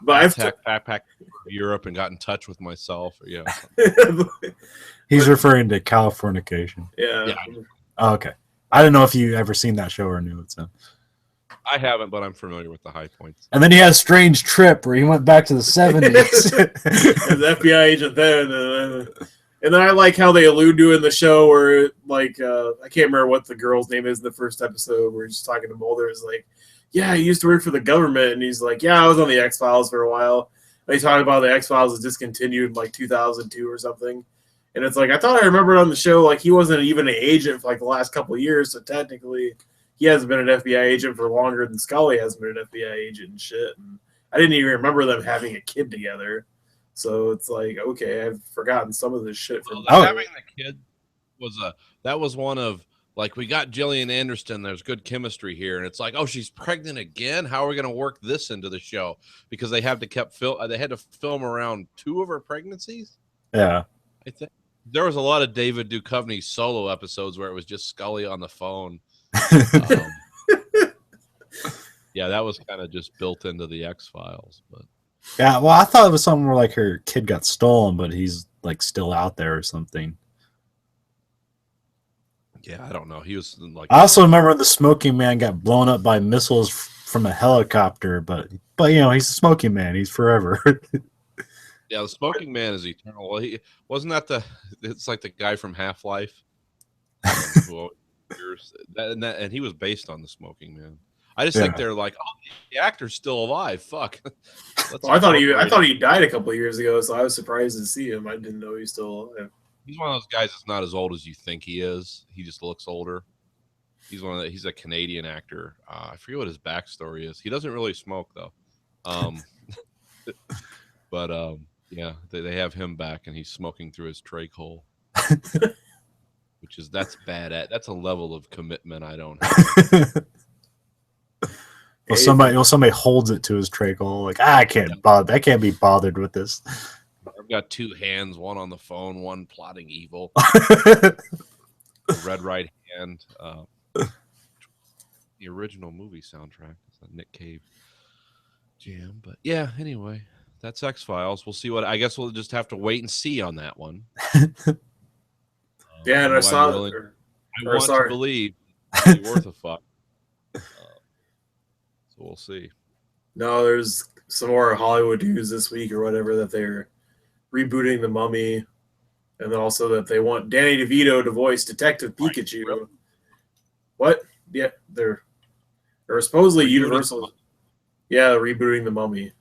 I've backpack Europe and got in touch with myself. He's referring to Californication. Yeah. Oh, okay. I don't know if you ever seen that show or knew it. So I haven't, but I'm familiar with the high points. And then he had a strange trip where he went back to the 70s. As FBI agent then. And then I like how they allude to in the show where, like, I can't remember what the girl's name is in the first episode where he's talking to Mulder. Is like, yeah, he used to work for the government. And he's like, yeah, I was on the X-Files for a while. They talk about the X-Files was discontinued in like 2002 or something. And it's like, I thought I remembered on the show, like, he wasn't even an agent for like the last couple of years. So technically, he hasn't been an FBI agent for longer than Scully hasn't been an FBI agent and shit. And I didn't even remember them having a kid together. So it's like, okay, I've forgotten some of this shit from having the kid was one of, like, we got Gillian Anderson. There's good chemistry here, and it's like, oh, she's pregnant again. How are we going to work this into the show? Because they had to film around 2 of her pregnancies. Yeah, I think there was a lot of David Duchovny solo episodes where it was just Scully on the phone. Yeah, that was kind of just built into the X-Files, but yeah. Well, I thought it was something where like her kid got stolen, but he's like still out there or something. yeah, I don't know. He was like. I also remember the Smoking Man got blown up by missiles from a helicopter, but you know, he's a Smoking Man. He's forever. Yeah, the Smoking Man is eternal. Well, he wasn't that it's like the guy from Half-Life. And he was based on the Smoking Man. I just think they're like, oh, the actor's still alive. Fuck. Well, I thought he died a couple of years ago, so I was surprised to see him. I didn't know he's still alive. He's one of those guys that's not as old as you think he is. He just looks older. He's a Canadian actor. I forget what his backstory is. He doesn't really smoke though. But yeah, they have him back, and he's smoking through his trach hole, that's bad. That's a level of commitment I don't have. Somebody holds it to his trach hole, like I can't be bothered with this. I've got two hands, one on the phone, one plotting evil. Red right hand. The original movie soundtrack. It's a Nick Cave jam. But yeah, anyway, that's X-Files. We'll see I guess we'll just have to wait and see on that one. Yeah, and I saw it. I want to believe it's worth a fuck. So we'll see. No, there's some more Hollywood news this week or whatever that they're rebooting The Mummy, and then also that they want Danny DeVito to voice Detective Pikachu. Really? What? Yeah, they're supposedly Universal. Yeah, rebooting The Mummy.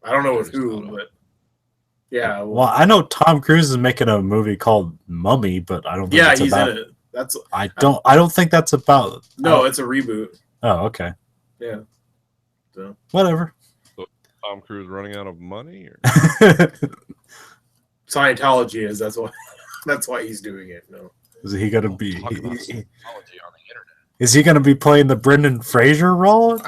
I don't know with who, but yeah. Well, I know Tom Cruise is making a movie called Mummy, but I don't think yeah, it's he's about, in it. I don't think that's about. No, it's a reboot. Oh, okay. Yeah. So whatever. Tom Cruise running out of money, or Scientology is that's why he's doing it. No. Is he gonna be? Talk about Scientology on the internet. Is he gonna be playing the Brendan Fraser role?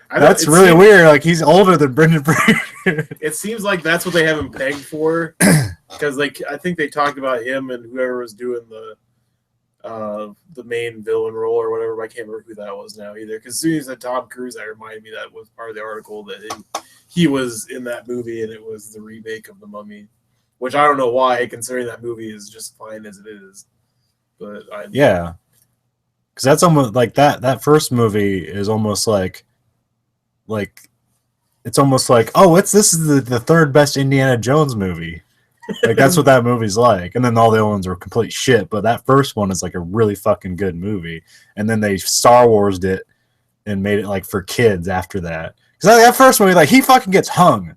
I That's really weird. Like he's older than Brendan Fraser. It seems like that's what they have him pegged for, because like I think they talked about him and whoever was doing the main villain role or whatever. But I can't remember who that was now either. Because as soon as you said Tom Cruise, that reminded me that was part of the article that he was in that movie and it was the remake of The Mummy, which I don't know why, considering that movie is just fine as it is. But yeah, because that's almost like that first movie is almost like it's almost like, oh, this is the third best Indiana Jones movie. Like that's what that movie's like. And then all the other ones are complete shit, but that first one is like a really fucking good movie. And then they Star Wars'd it and made it like for kids after that. Because that first movie, like he fucking gets hung.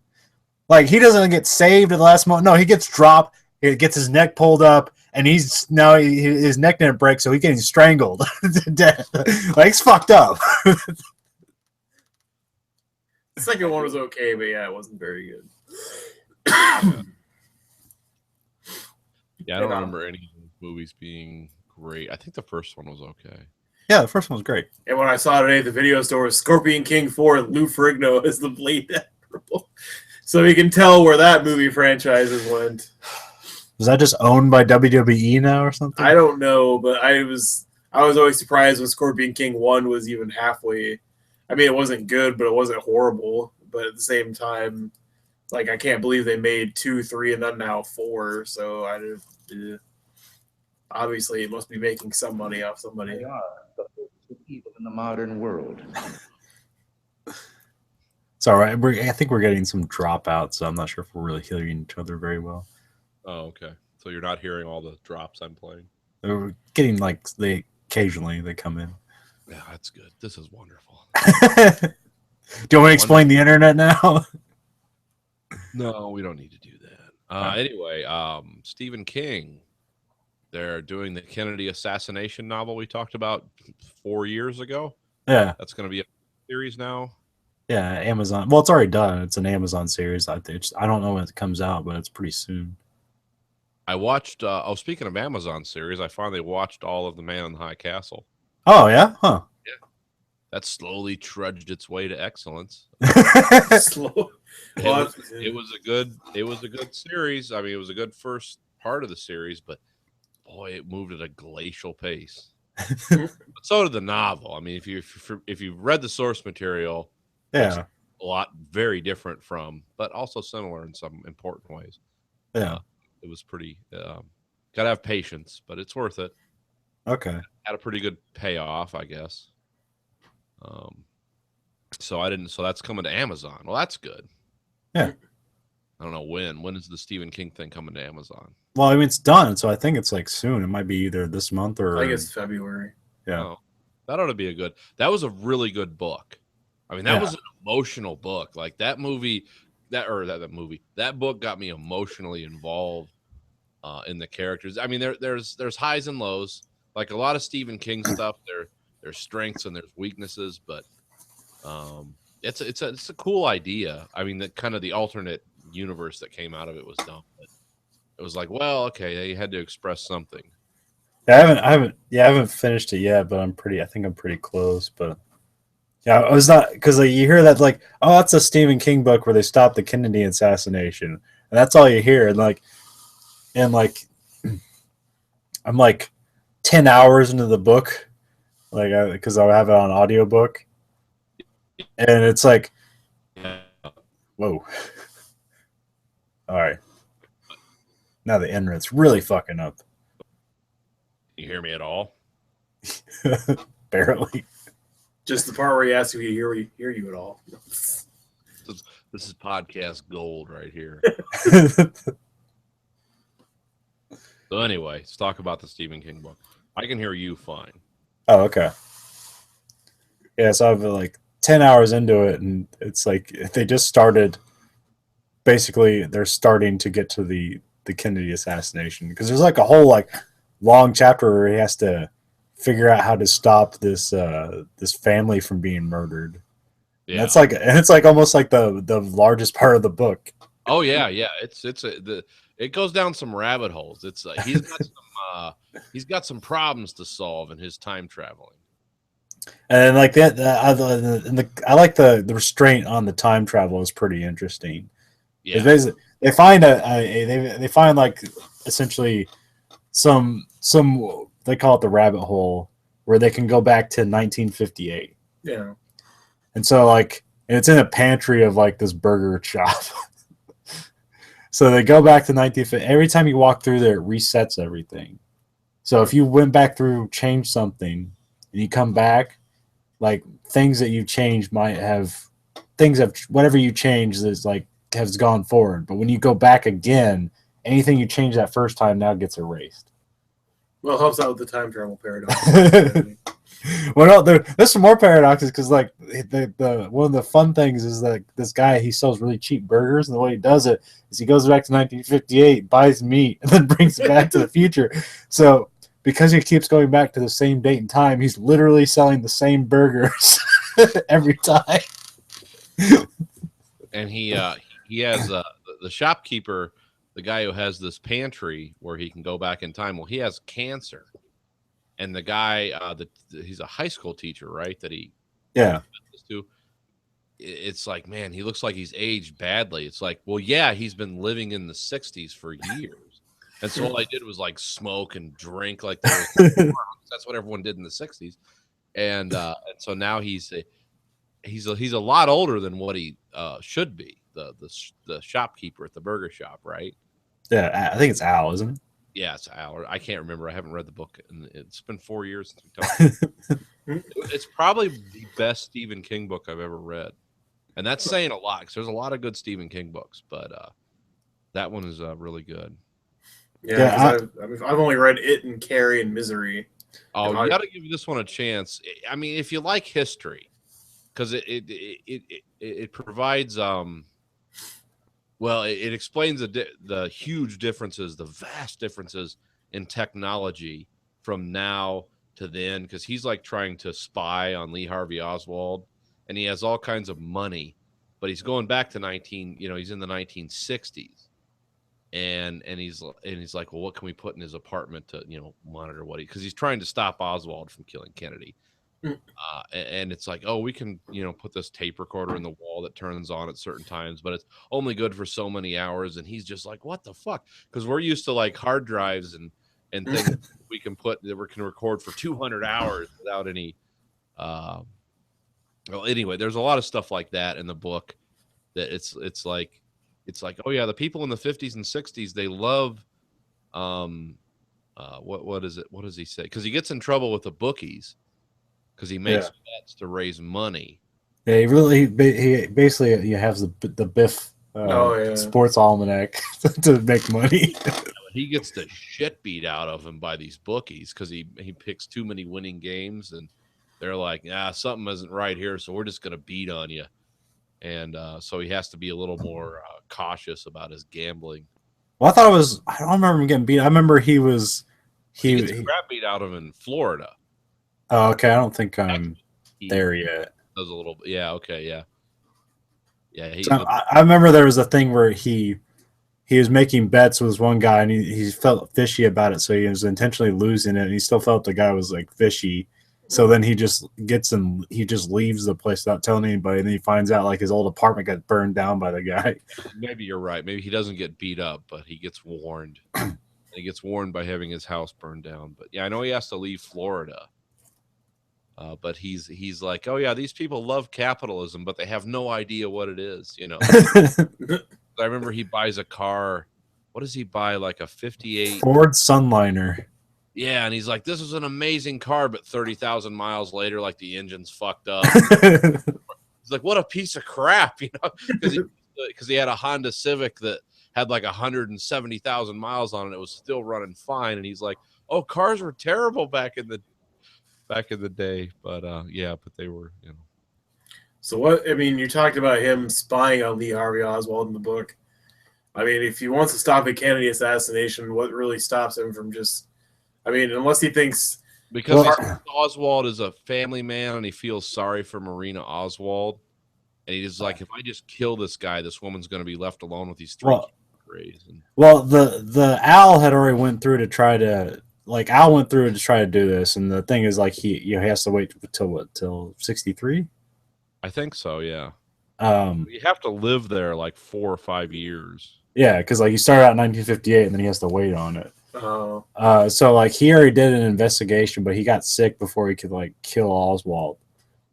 Like he doesn't get saved at the last moment. No, he gets dropped. He gets his neck pulled up, and his neck didn't break, so he's getting strangled to death. Like it's fucked up. The second one was okay, but yeah, it wasn't very good. Yeah, I don't remember any movies being great. I think the first one was okay. Yeah, the first one was great. And when I saw today at the video store, Scorpion King 4 and Lou Ferrigno as the Blade Admiral. So you can tell where that movie franchises went. Was that just owned by WWE now or something? I don't know, but I was always surprised when Scorpion King 1 was even halfway. I mean, it wasn't good, but it wasn't horrible. But at the same time, like, I can't believe they made 2, 3, and then now 4. So obviously it must be making some money off somebody. They are the forces of evil in the modern world. It's all right. I think we're getting some dropouts, so I'm not sure if we're really hearing each other very well. Oh, okay. So you're not hearing all the drops I'm playing? We're getting like occasionally they come in. Yeah, that's good. This is wonderful. Do you want to explain the internet now? No, we don't need to do that. Anyway, Stephen King, they're doing the Kennedy assassination novel we talked about 4 years ago. Yeah. That's going to be a series now. Yeah, Amazon. Well, it's already done. It's an Amazon series. I don't know when it comes out, but it's pretty soon. I watched, speaking of Amazon series, I finally watched all of The Man in the High Castle. Oh, yeah? Huh. Yeah. That slowly trudged its way to excellence. Slow. It was a good series. I mean, it was a good first part of the series, but boy, it moved at a glacial pace. But so did the novel. I mean, if you've read the source material, yeah, a lot very different from, but also similar in some important ways. Yeah, it was pretty. Gotta have patience, but it's worth it. Okay, had a pretty good payoff, I guess. So that's coming to Amazon. Well, that's good. Yeah. I don't know when. When is the Stephen King thing coming to Amazon? Well, I mean, it's done, so I think it's like soon. It might be either this month or I think it's February. Yeah. Oh, that ought to be that was a really good book. I mean, that was an emotional book. Like that movie, that book got me emotionally involved in the characters. I mean, there's highs and lows. Like a lot of Stephen King stuff, there's strengths and there's weaknesses, but it's a cool idea. I mean, that kind of the alternate universe that came out of it was dumb. But it was like, well, okay, they had to express something. I haven't finished it yet, but I think I'm pretty close. But yeah, I was not, because like, you hear that like, oh, that's a Stephen King book where they stopped the Kennedy assassination, and that's all you hear. And I'm like 10 hours into the book, like because I have it on audiobook, and it's like, whoa, all right, now the internet's really fucking up. You hear me at all? Barely. Just the part where he asks if he hear you at all. This is podcast gold right here. So anyway, let's talk about the Stephen King book. I can hear you fine. Oh, okay. Yeah, so I've been like 10 hours into it, and it's like they just started. Basically, they're starting to get to the Kennedy assassination, because there's like a whole like long chapter where he has to figure out how to stop this family from being murdered. Yeah, And it's like almost like the largest part of the book. Oh yeah. It goes down some rabbit holes. It's he's got some problems to solve in his time traveling. And like that, I like the restraint on the time travel is pretty interesting. Yeah, They find they find like essentially some they call it the rabbit hole, where they can go back to 1958. Yeah. And so like, and it's in a pantry of like this burger shop. So they go back to 1950. Every time you walk through there, it resets everything. So if you went back through, changed something, and you come back, like things that you changed whatever you changed is like has gone forward. But when you go back again, anything you changed that first time now gets erased. Well, it helps out with the time travel paradox. Well, no, there's some more paradoxes, because like the one of the fun things is that this guy, he sells really cheap burgers, and the way he does it is he goes back to 1958, buys meat, and then brings it back to the future. So because he keeps going back to the same date and time, he's literally selling the same burgers every time. and he has the shopkeeper, the guy who has this pantry where he can go back in time. Well, he has cancer, and the guy he's a high school teacher, right? That he to. It's like, man, he looks like he's aged badly. It's like, well, yeah, he's been living in the 60s for years, and so all I did was like smoke and drink like that. That's what everyone did in the 60s, and so now he's a lot older than what he should be. The shopkeeper at the burger shop, right? Yeah, I think it's Al, isn't it? Yeah, it's Al. I can't remember. I haven't read the book, and it's been 4 years since we talked. It's probably the best Stephen King book I've ever read, and that's saying a lot, because there's a lot of good Stephen King books, but that one is really good. Yeah, I've only read It and Carrie and Misery. Oh, you got to give this one a chance. I mean, if you like history, because it provides well, it explains the huge differences, the vast differences in technology from now to then, because he's like trying to spy on Lee Harvey Oswald, and he has all kinds of money, but he's going back to he's in the 1960s, and he's like, well, what can we put in his apartment to monitor because he's trying to stop Oswald from killing Kennedy. And it's like, oh, we can put this tape recorder in the wall that turns on at certain times, but it's only good for so many hours. And he's just like, what the fuck? Because we're used to like hard drives and things we can put that we can record for 200 hours without any well, anyway, there's a lot of stuff like that in the book that it's like, oh yeah, the people in the 50s and 60s, they love what is it, what does he say? Because he gets in trouble with the bookies because he makes bets to raise money. Yeah, he basically has the Biff sports almanac to make money. He gets the shit beat out of him by these bookies because he picks too many winning games, and they're like, something isn't right here, so we're just gonna beat on you. And so he has to be a little more cautious about his gambling. Well, I don't remember him getting beat. I remember he gets crap beat out of him in Florida. Oh, okay. I don't think I'm He there yet. does a little bit. Yeah. Okay. Yeah. Yeah. He. So I remember there was a thing where he was making bets with one guy, and he felt fishy about it, so he was intentionally losing it, and he still felt the guy was like fishy. So then he just leaves the place without telling anybody, and then he finds out like his old apartment got burned down by the guy. Maybe you're right. Maybe he doesn't get beat up, but he gets warned. And he gets warned by having his house burned down. But yeah, I know he has to leave Florida. But he's like, oh yeah, these people love capitalism, but they have no idea what it is. You know, I remember he buys a car. What does he buy? Like a '58 Ford Sunliner. Yeah, and he's like, this is an amazing car, but 30,000 miles later, like the engine's fucked up. He's like, what a piece of crap, you know, because he had a Honda Civic that had like 170,000 miles on it. It was still running fine, and he's like, oh, cars were terrible back in the day, but but they were, you know. So what? I mean, you talked about him spying on Lee Harvey Oswald in the book. I mean, if he wants to stop the Kennedy assassination, what really stops him from just? I mean, unless he thinks because Oswald is a family man and he feels sorry for Marina Oswald, and he's like, if I just kill this guy, this woman's going to be left alone with these three kids. Well, the Al had already went through to try to Al went through to try to do this, and the thing is like he has to wait till 63. I think so, yeah. You have to live there like 4 or 5 years. Yeah, because like he started out in 1958, and then he has to wait on it. Oh. So like he already did an investigation, but he got sick before he could like kill Oswald.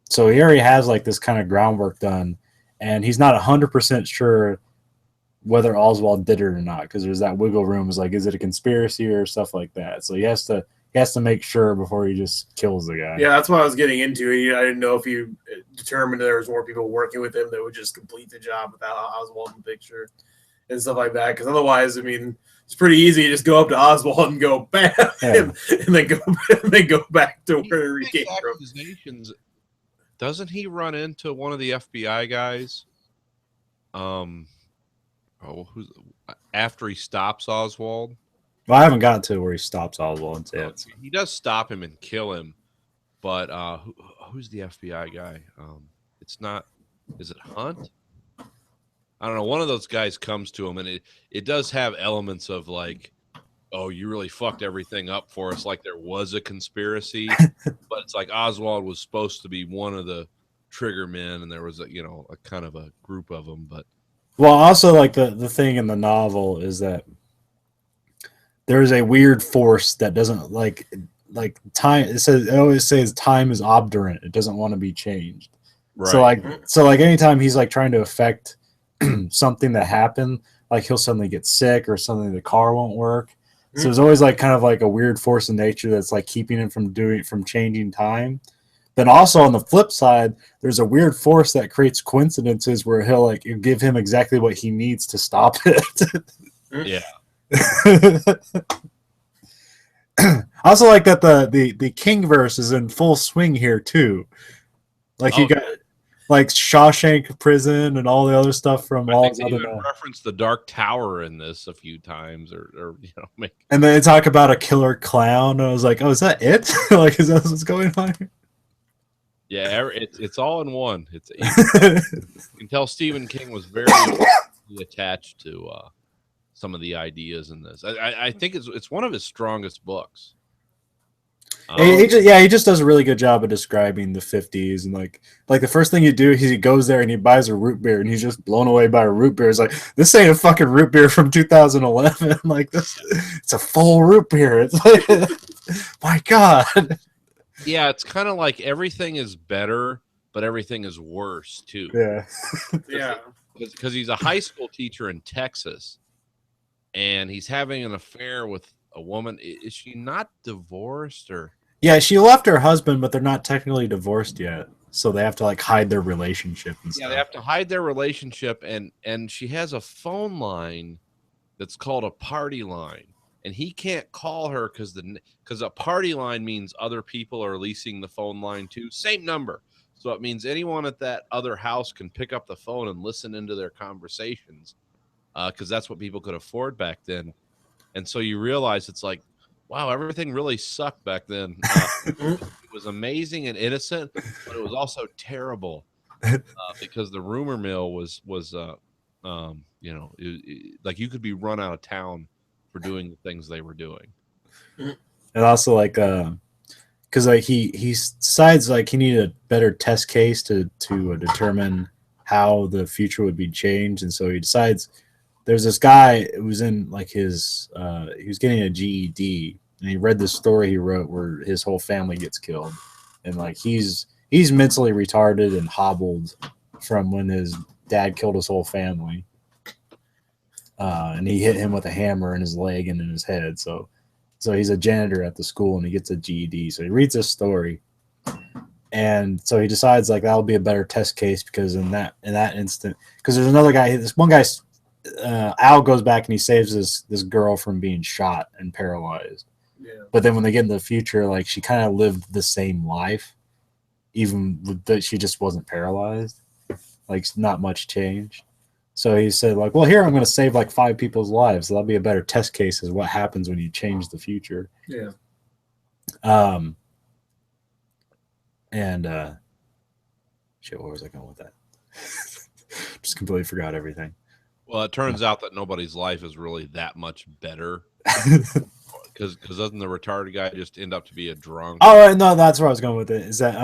So he already has like this kind of groundwork done, and he's not 100% sure whether Oswald did it or not, because there's that wiggle room. Is like, is it a conspiracy or stuff like that? So he has to make sure before he just kills the guy. Yeah, that's what I was getting into. I didn't know if you determined there was more people working with him that would just complete the job without Oswald in the picture and stuff like that. Because otherwise, I mean, it's pretty easy to just go up to Oswald and go bam, and then go back to where he came from. Doesn't he run into one of the FBI guys? Who's after he stops Oswald? Well, I haven't gotten to where he stops Oswald yet. He does stop him and kill him, but who's the FBI guy? It's not. Is it Hunt? I don't know. One of those guys comes to him, and it does have elements of like, oh, you really fucked everything up for us. Like there was a conspiracy, but it's like Oswald was supposed to be one of the trigger men, and there was a kind of a group of them. But well, also like the thing in the novel is that there is a weird force that doesn't like time. It always says time is obdurate. It doesn't want to be changed. Right. So like anytime he's like trying to affect something that happened, like he'll suddenly get sick or something, the car won't work. So there's always like kind of like a weird force in nature that's like keeping him from changing time. Then also on the flip side, there's a weird force that creates coincidences where he'll like give him exactly what he needs to stop it. Yeah. Also like that the King verse is in full swing here too. Like you got like Shawshank Prison and all the other stuff from all his other. Reference the Dark Tower in this a few times, or And then they talk about a killer clown. And I was like, oh, is that it? Like, is that what's going on here? Yeah, it's all in one. You can tell Stephen King was very attached to some of the ideas in this. I think it's one of his strongest books. He just does a really good job of describing the 50s, and like the first thing you do, he goes there and he buys a root beer, and he's just blown away by a root beer. It's like, this ain't a fucking root beer from 2011. Like this, it's a full root beer. It's like, my God. Yeah, it's kind of like everything is better, but everything is worse too. Yeah, yeah. Because he's a high school teacher in Texas, and he's having an affair with a woman. Is she not divorced or? Yeah, she left her husband, but they're not technically divorced yet, so they have to like hide their relationship and stuff. Yeah, they have to hide their relationship, and she has a phone line that's called a party line, and he can't call her because a party line means other people are leasing the phone line too. Same number, so it means anyone at that other house can pick up the phone and listen into their conversations, because that's what people could afford back then. And so you realize it's like, wow, everything really sucked back then. It was amazing and innocent, but it was also terrible because the rumor mill was you know, like you could be run out of town for doing the things they were doing. And also like because like he decides like he needed a better test case to determine how the future would be changed, and so he decides there's this guy who was in like his he was getting a GED, and he read this story he wrote where his whole family gets killed, and like he's mentally retarded and hobbled from when his dad killed his whole family, and he hit him with a hammer in his leg and in his head. So he's a janitor at the school, and he gets a GED. So he reads this story, and so he decides like that'll be a better test case because in that instant, because there's another guy, this one guy, Al goes back and he saves this girl from being shot and paralyzed. Yeah. But then when they get into the future, like she kind of lived the same life, even with that she just wasn't paralyzed. Like not much changed. So he said, like, well, here I'm going to save like 5 people's lives. So that'll be a better test case as what happens when you change the future. Yeah. And shit, where was I going with that? Just completely forgot everything. Well, it turns out that nobody's life is really that much better because doesn't the retarded guy just end up to be a drunk? Oh no, that's where I was going with it. Is that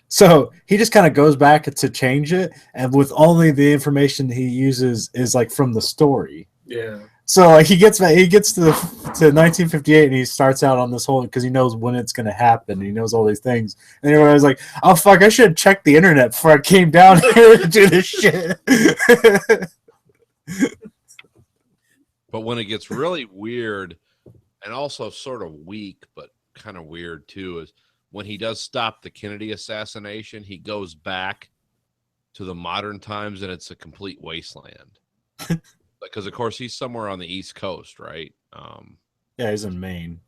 so he just kind of goes back to change it, and with only the information he uses is like from the story. Yeah. So like he gets to 1958, and he starts out on this whole because he knows when it's gonna happen. He knows all these things, and everybody's like, "Oh fuck, I should have checked the internet before I came down here to do this shit." But when it gets really weird, and also sort of weak, but kind of weird too, is when he does stop the Kennedy assassination, he goes back to the modern times, and it's a complete wasteland. Because of course he's somewhere on the East Coast, right? Yeah, he's in Maine.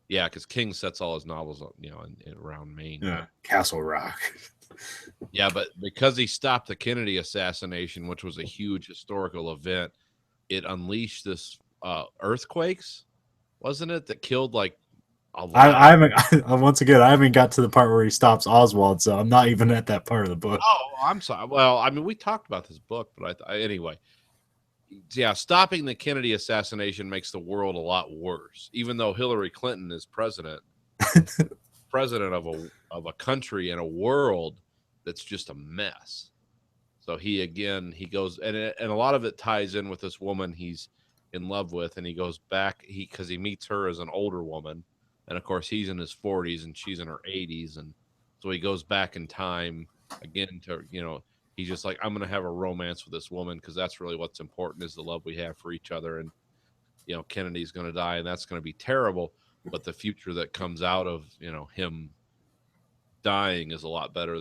Yeah, because King sets all his novels, you know, around Maine. Yeah, Castle Rock. Yeah, but because he stopped the Kennedy assassination, which was a huge historical event, it unleashed this earthquakes, wasn't it? That killed like a lot. I haven't. Once again, I haven't got to the part where he stops Oswald, so I'm not even at that part of the book. Oh, I'm sorry. Well, I mean, we talked about this book, but anyway. Yeah, stopping the Kennedy assassination makes the world a lot worse. Even though Hillary Clinton is president of a country and a world that's just a mess. So he goes and a lot of it ties in with this woman he's in love with, and he goes back because he meets her as an older woman, and of course he's in his 40s and she's in her 80s, and so he goes back in time again to, you know, he's just like, I'm going to have a romance with this woman because that's really what's important is the love we have for each other. And, you know, Kennedy's going to die and that's going to be terrible. But the future that comes out of, you know, him dying is a lot better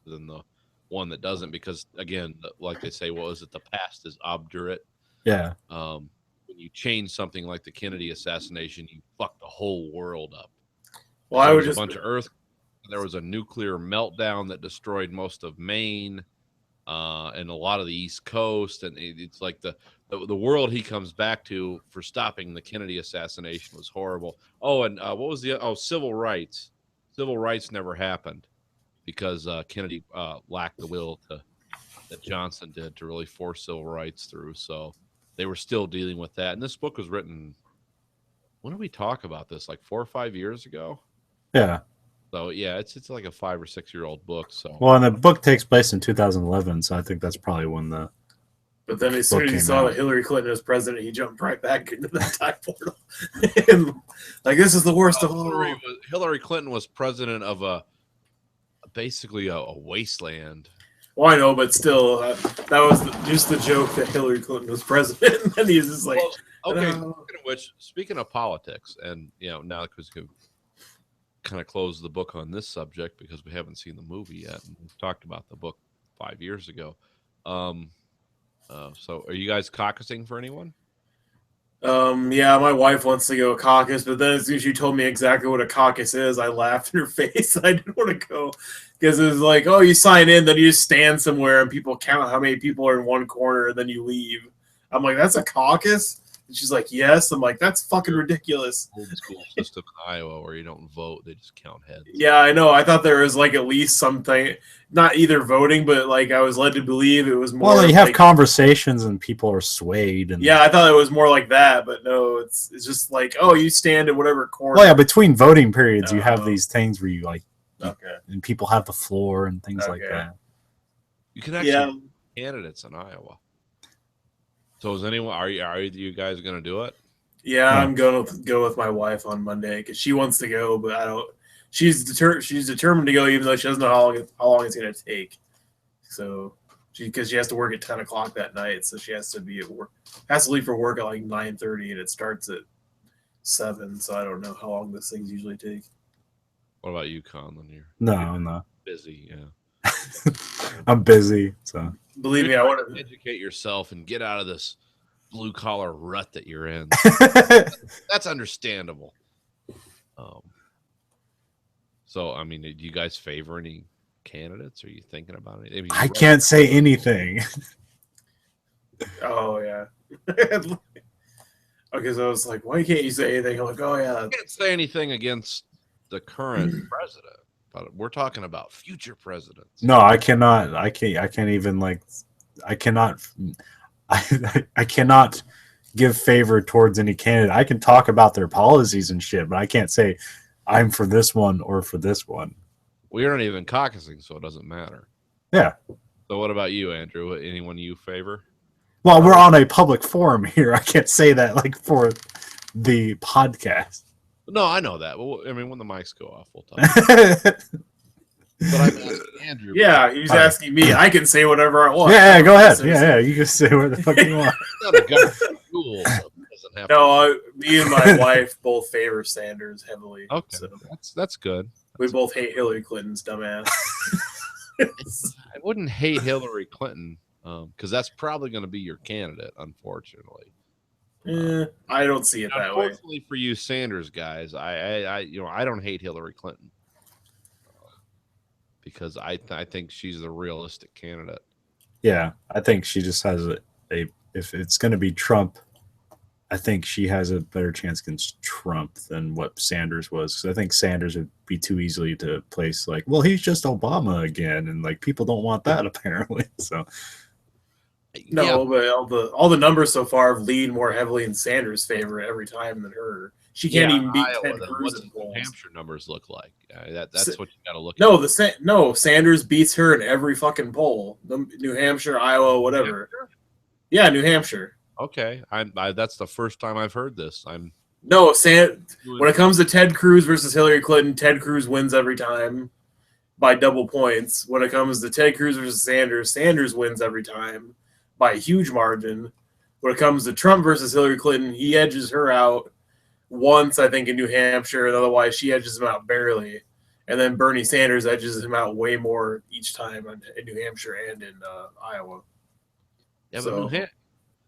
than the one that doesn't because, again, like they say, what is it? The past is obdurate. Yeah. When you change something like the Kennedy assassination, you fuck the whole world up. Well, I would just a bunch of earth. There was a nuclear meltdown that destroyed most of Maine. And a lot of the East Coast, and it's like the world he comes back to for stopping the Kennedy assassination was horrible. Oh, and what was civil rights? Civil rights never happened because Kennedy lacked the will that Johnson did to really force civil rights through. So they were still dealing with that. And this book was written. When did we talk about this? Like 4 or 5 years ago. Yeah. So yeah, it's like a 5 or 6 year old book. So well, and the book takes place in 2011, so I think that's probably when the. But then as soon as he saw that Hillary Clinton was president, he jumped right back into that time portal. And, like, this is the worst of all. Hillary Clinton was president of basically a wasteland. Well, I know, but still, that was just the joke that Hillary Clinton was president, and he's just like, well, okay. Speaking of politics, and you know, now because we kind of close the book on this subject because we haven't seen the movie yet, and we've talked about the book 5 years ago. So, are you guys caucusing for anyone? Yeah, my wife wants to go caucus, but then as soon as she told me exactly what a caucus is, I laughed in her face. I didn't want to go because it was like, oh, you sign in, then you just stand somewhere and people count how many people are in one corner, and then you leave. I'm like, that's a caucus? And she's like, yes. I'm like, that's fucking ridiculous. Old school system in Iowa where you don't vote; they just count heads. Yeah, I know. I thought there was like at least something, not either voting, but like I was led to believe it was more. Well, you have like, conversations and people are swayed. And yeah, I thought it was more like that, but no, it's just like, oh, you stand in whatever corner. Well, yeah, between voting periods, you have Oh. these things where you like, Okay. and people have the floor and things like Okay. that. You can actually Yeah. candidates in Iowa. So is anyone? Are you guys going to do it? Yeah, Yeah. I'm going to go with my wife on Monday because she wants to go, but I don't. She's determined to go, even though she doesn't know how long it's going to take. So, because she has to work at 10 o'clock that night, so she has to be at work. Has to leave for work at like 9:30, and it starts at 7. So I don't know how long those things usually take. What about you, Conlon? You're No. busy. Yeah. I'm busy. So Believe me, I want to. Educate yourself and get out of this blue collar rut that you're in. That's understandable. So, I mean, do you guys favor any candidates? Are you thinking about it? I can't say anything. Oh yeah. Okay, so I was like, why can't you say anything? I'm like, oh yeah. I can't say anything against the current president, but we're talking about future presidents. No, I cannot. I can't even like. I cannot. I cannot give favor towards any candidate. I can talk about their policies and shit, but I can't say I'm for this one or for this one. We aren't even caucusing, so it doesn't matter. Yeah. So, what about you, Andrew? Anyone you favor? Well, we're on a public forum here. I can't say that like for the podcast. No, I know that. Well, I mean, when the mics go off, we'll talk. But I'm asking Andrew. Yeah, he's asking me. I can say whatever I want. Yeah, go ahead. Yeah, you can say what the fuck you want. It's not a government rule, so it doesn't have No, me and my wife both favor Sanders heavily. Okay, So that's good. we both hate Hillary Clinton's dumbass. I wouldn't hate Hillary Clinton because that's probably going to be your candidate, unfortunately. I don't see it that way. Unfortunately for you Sanders guys, I don't hate Hillary Clinton because I think she's the realistic candidate. Yeah, I think she just has a if it's going to be Trump, I think she has a better chance against Trump than what Sanders was. Because I think Sanders would be too easily to place like, well, he's just Obama again, and like people don't want that apparently. So No, Yeah, but all the numbers so far have leaned more heavily in Sanders' favor every time than her. She can't even beat Iowa, Ted then Cruz what's in the New polls. Hampshire numbers look like? That's what you got to look No, at. Sanders beats her in every fucking poll. New Hampshire, Iowa, whatever. Yeah, New Hampshire. Okay, that's the first time I've heard this. When it comes to Ted Cruz versus Hillary Clinton, Ted Cruz wins every time by double points. When it comes to Ted Cruz versus Sanders, Sanders wins every time by a huge margin. When it comes to Trump versus Hillary Clinton, he edges her out once, I think, in New Hampshire, and otherwise she edges him out barely. And then Bernie Sanders edges him out way more each time in New Hampshire and in Iowa. Yeah, So- but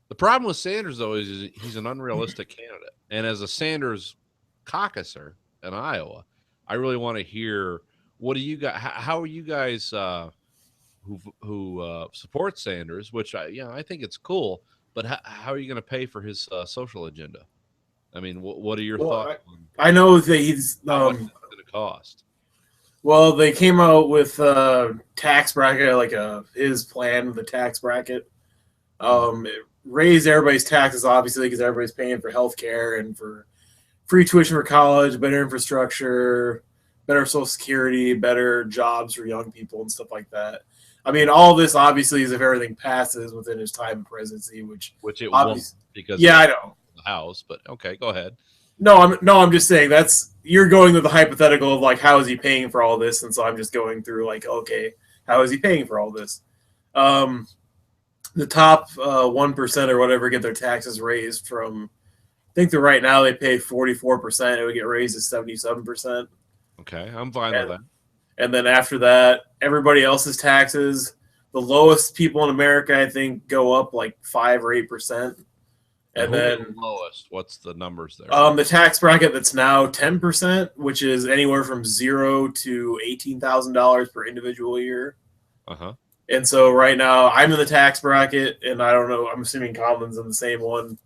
the problem with Sanders though is he's an unrealistic candidate, and as a Sanders caucuser in Iowa, I really want to hear what do you guys? How are you guys who support Sanders? Which I think it's cool, but how are you going to pay for his social agenda? I mean, what are your thoughts? I know that he's How much is it going to cost? well, they came out with a tax bracket, like his plan with the tax bracket. It raised everybody's taxes, obviously, because everybody's paying for health care and for free tuition for college, better infrastructure, better Social Security, better jobs for young people and stuff like that. I mean, all this obviously is if everything passes within his time in presidency, which Which it won't obviously, because I of know. the House. But okay, go ahead. No, I'm just saying you're going with the hypothetical of like how is he paying for all this, and so I'm just going through like, okay, how is he paying for all this? The top 1% or whatever get their taxes raised from. I think that right now they pay 44%. It would get raised to 77%, Okay, I'm fine with that. and then after that, everybody else's taxes. The lowest people in America, I think, go up like 5 or 8%, and Who's then the lowest. What's the numbers there? the tax bracket that's now 10%, which is anywhere from $0 to $18,000 per individual year. Uh-huh. And so right now I'm in the tax bracket, and I don't know. I'm assuming Conlon's in the same one.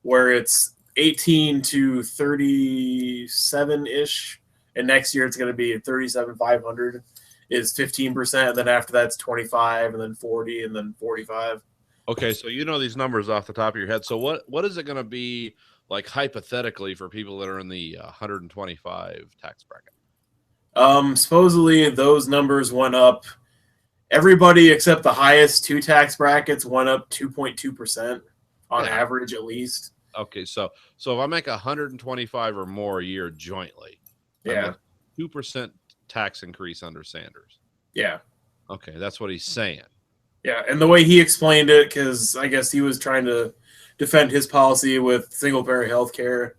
where it's 18 to 37 ish, and next year it's going to be 37,500 is 15%. And then after that's 25, and then 40, and then 45. Okay, so you know these numbers off the top of your head. So what is it going to be like hypothetically for people that are in the 125 tax bracket? Supposedly those numbers went up. Everybody except the highest two tax brackets went up 2.2% on average, at least. Okay, so if I make 125 or more a year jointly, Yeah, 2% tax increase under Sanders. yeah, Okay, that's what he's saying. yeah. And the way he explained it, because I guess he was trying to defend his policy with single parent health care,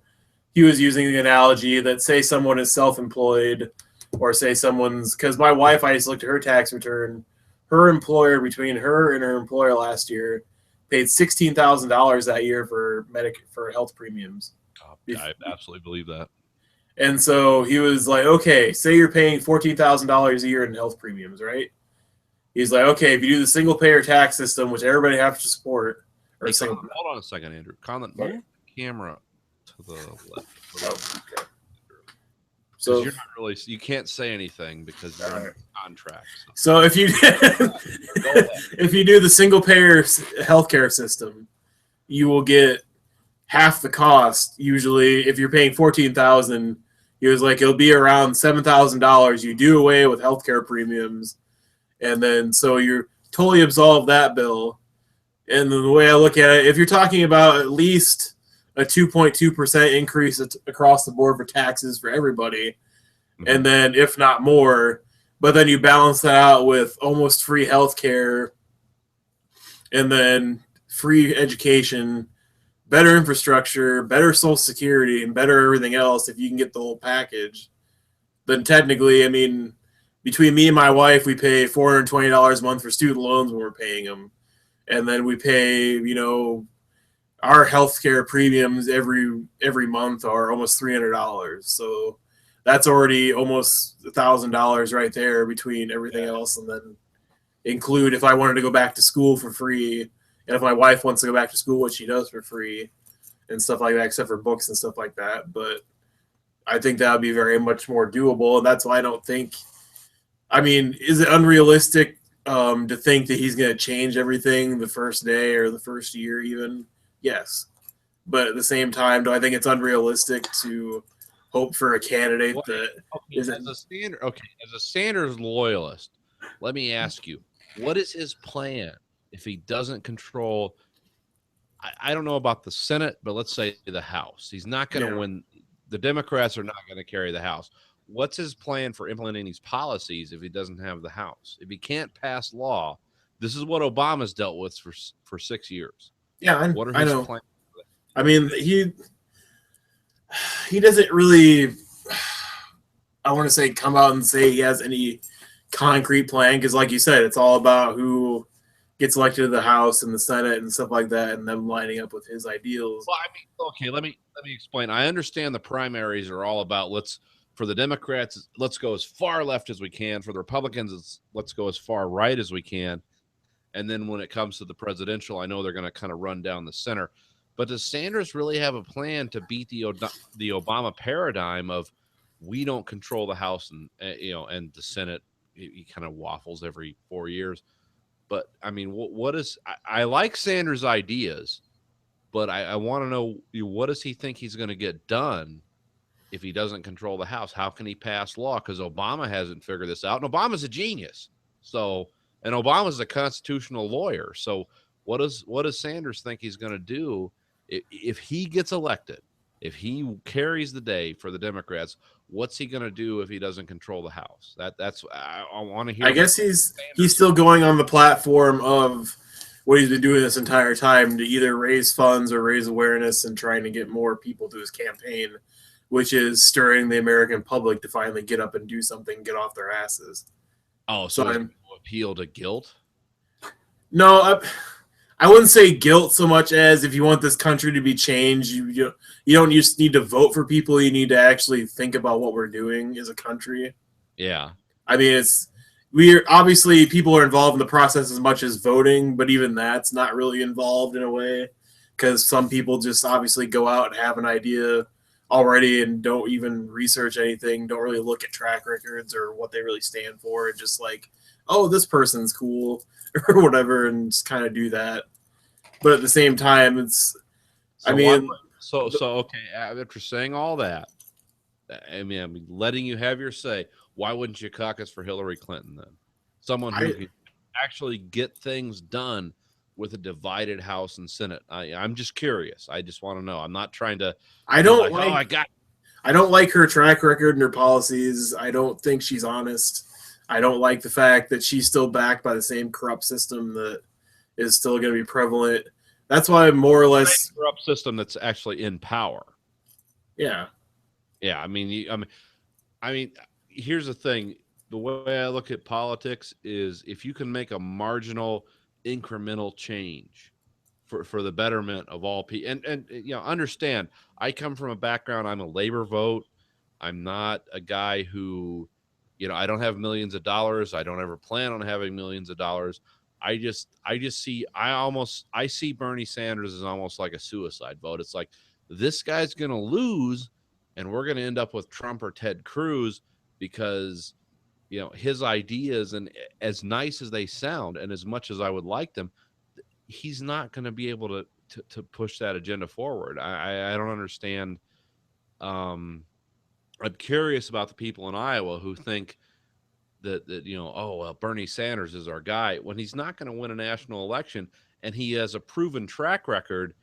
he was using the analogy that, say someone is self-employed, or say someone's, because my wife, I just looked at her tax return. Her employer, between her and her employer last year, paid $16,000 that year for health premiums. I absolutely believe that. And so he was like, okay, say you're paying $14,000 a year in health premiums, right? He's like, okay, if you do the single payer tax system, which everybody has to support, or Hey, single. Colin, hold on a second, Andrew. Colin, move the camera to the left. Oh, okay. 'Cause So you're not really, you can't say anything because you're under contract. So if you if you do the single payer healthcare system, you will get half the cost. Usually, if you're paying $14,000, he was like it'll be around $7,000. You do away with healthcare premiums, and then so you're totally absolved that bill. And the way I look at it, if you're talking about at least a 2.2% increase across the board for taxes for everybody, and then if not more. But then you balance that out with almost free healthcare, and then free education, better infrastructure, better Social Security, and better everything else. If you can get the whole package, then technically, I mean, between me and my wife, we pay $420 a month for student loans when we're paying them, and then we pay, our healthcare premiums every month are almost $300. So that's already almost $1,000 right there between everything else, and then include if I wanted to go back to school for free, and if my wife wants to go back to school, what she does for free, and stuff like that, except for books and stuff like that. But I think that would be very much more doable, and that's why I don't think. I mean, is it unrealistic to think that he's going to change everything the first day or the first year even? Yes. But at the same time, do I think it's unrealistic to hope for a candidate that isn't? As a Sanders loyalist, let me ask you, what is his plan if he doesn't control? I don't know about the Senate, but let's say the House. He's not going to win. The Democrats are not going to carry the House. What's his plan for implementing these policies if he doesn't have the House? If he can't pass law, this is what Obama's dealt with for 6 years. Yeah, what are I his know. plans? I mean, he doesn't really, I want to say, come out and say he has any concrete plan, because like you said, it's all about who gets elected to the House and the Senate and stuff like that, and them lining up with his ideals. Well, I mean, okay, let me explain. I understand the primaries are all about for the Democrats, let's go as far left as we can. For the Republicans, let's go as far right as we can. And then when it comes to the presidential, I know they're going to kind of run down the center. But does Sanders really have a plan to beat the Obama paradigm of we don't control the House and and the Senate? He kind of waffles every 4 years. But I mean, what is? I like Sanders' ideas, but I want to know what does he think he's going to get done if he doesn't control the House? How can he pass law? Because Obama hasn't figured this out, and Obama's a genius. And Obama's a constitutional lawyer. So what does Sanders think he's going to do if he gets elected? If he carries the day for the Democrats, what's he going to do if he doesn't control the House? That's I want to hear. I guess he's still going on the platform of what he's been doing this entire time, to either raise funds or raise awareness and trying to get more people to his campaign, which is stirring the American public to finally get up and do something, get off their asses. Oh, so I'm appeal to guilt? No, I wouldn't say guilt so much as if you want this country to be changed, you don't just need to vote for people. You need to actually think about what we're doing as a country. Yeah. I mean, we're obviously people are involved in the process as much as voting, but even that's not really involved in a way, because some people just obviously go out and have an idea already and don't even research anything, don't really look at track records or what they really stand for, and just like, oh, this person's cool or whatever, and just kind of do that. But at the same time, it's, So I mean, okay. After saying all that, I mean, I'm letting you have your say. Why wouldn't you caucus for Hillary Clinton then? Someone who can actually get things done with a divided House and Senate. I'm just curious. I just want to know. I'm not trying to. I don't I don't like her track record and her policies. I don't think she's honest. I don't like the fact that she's still backed by the same corrupt system that is still going to be prevalent. That's why I'm more or less corrupt system that's actually in power. Yeah. Yeah. I mean, here's the thing. The way I look at politics is if you can make a marginal incremental change for the betterment of all people, and you know, understand, I come from a background, I'm a labor vote. I'm not a guy who, you know, I don't have millions of dollars. I don't ever plan on having millions of dollars. I see Bernie Sanders as almost like a suicide vote. It's like, this guy's going to lose and we're going to end up with Trump or Ted Cruz because, you know, his ideas, and as nice as they sound and as much as I would like them, he's not going to be able to push that agenda forward. I don't understand. I'm curious about the people in Iowa who think that you know, oh, well, Bernie Sanders is our guy, when he's not going to win a national election, and he has a proven track record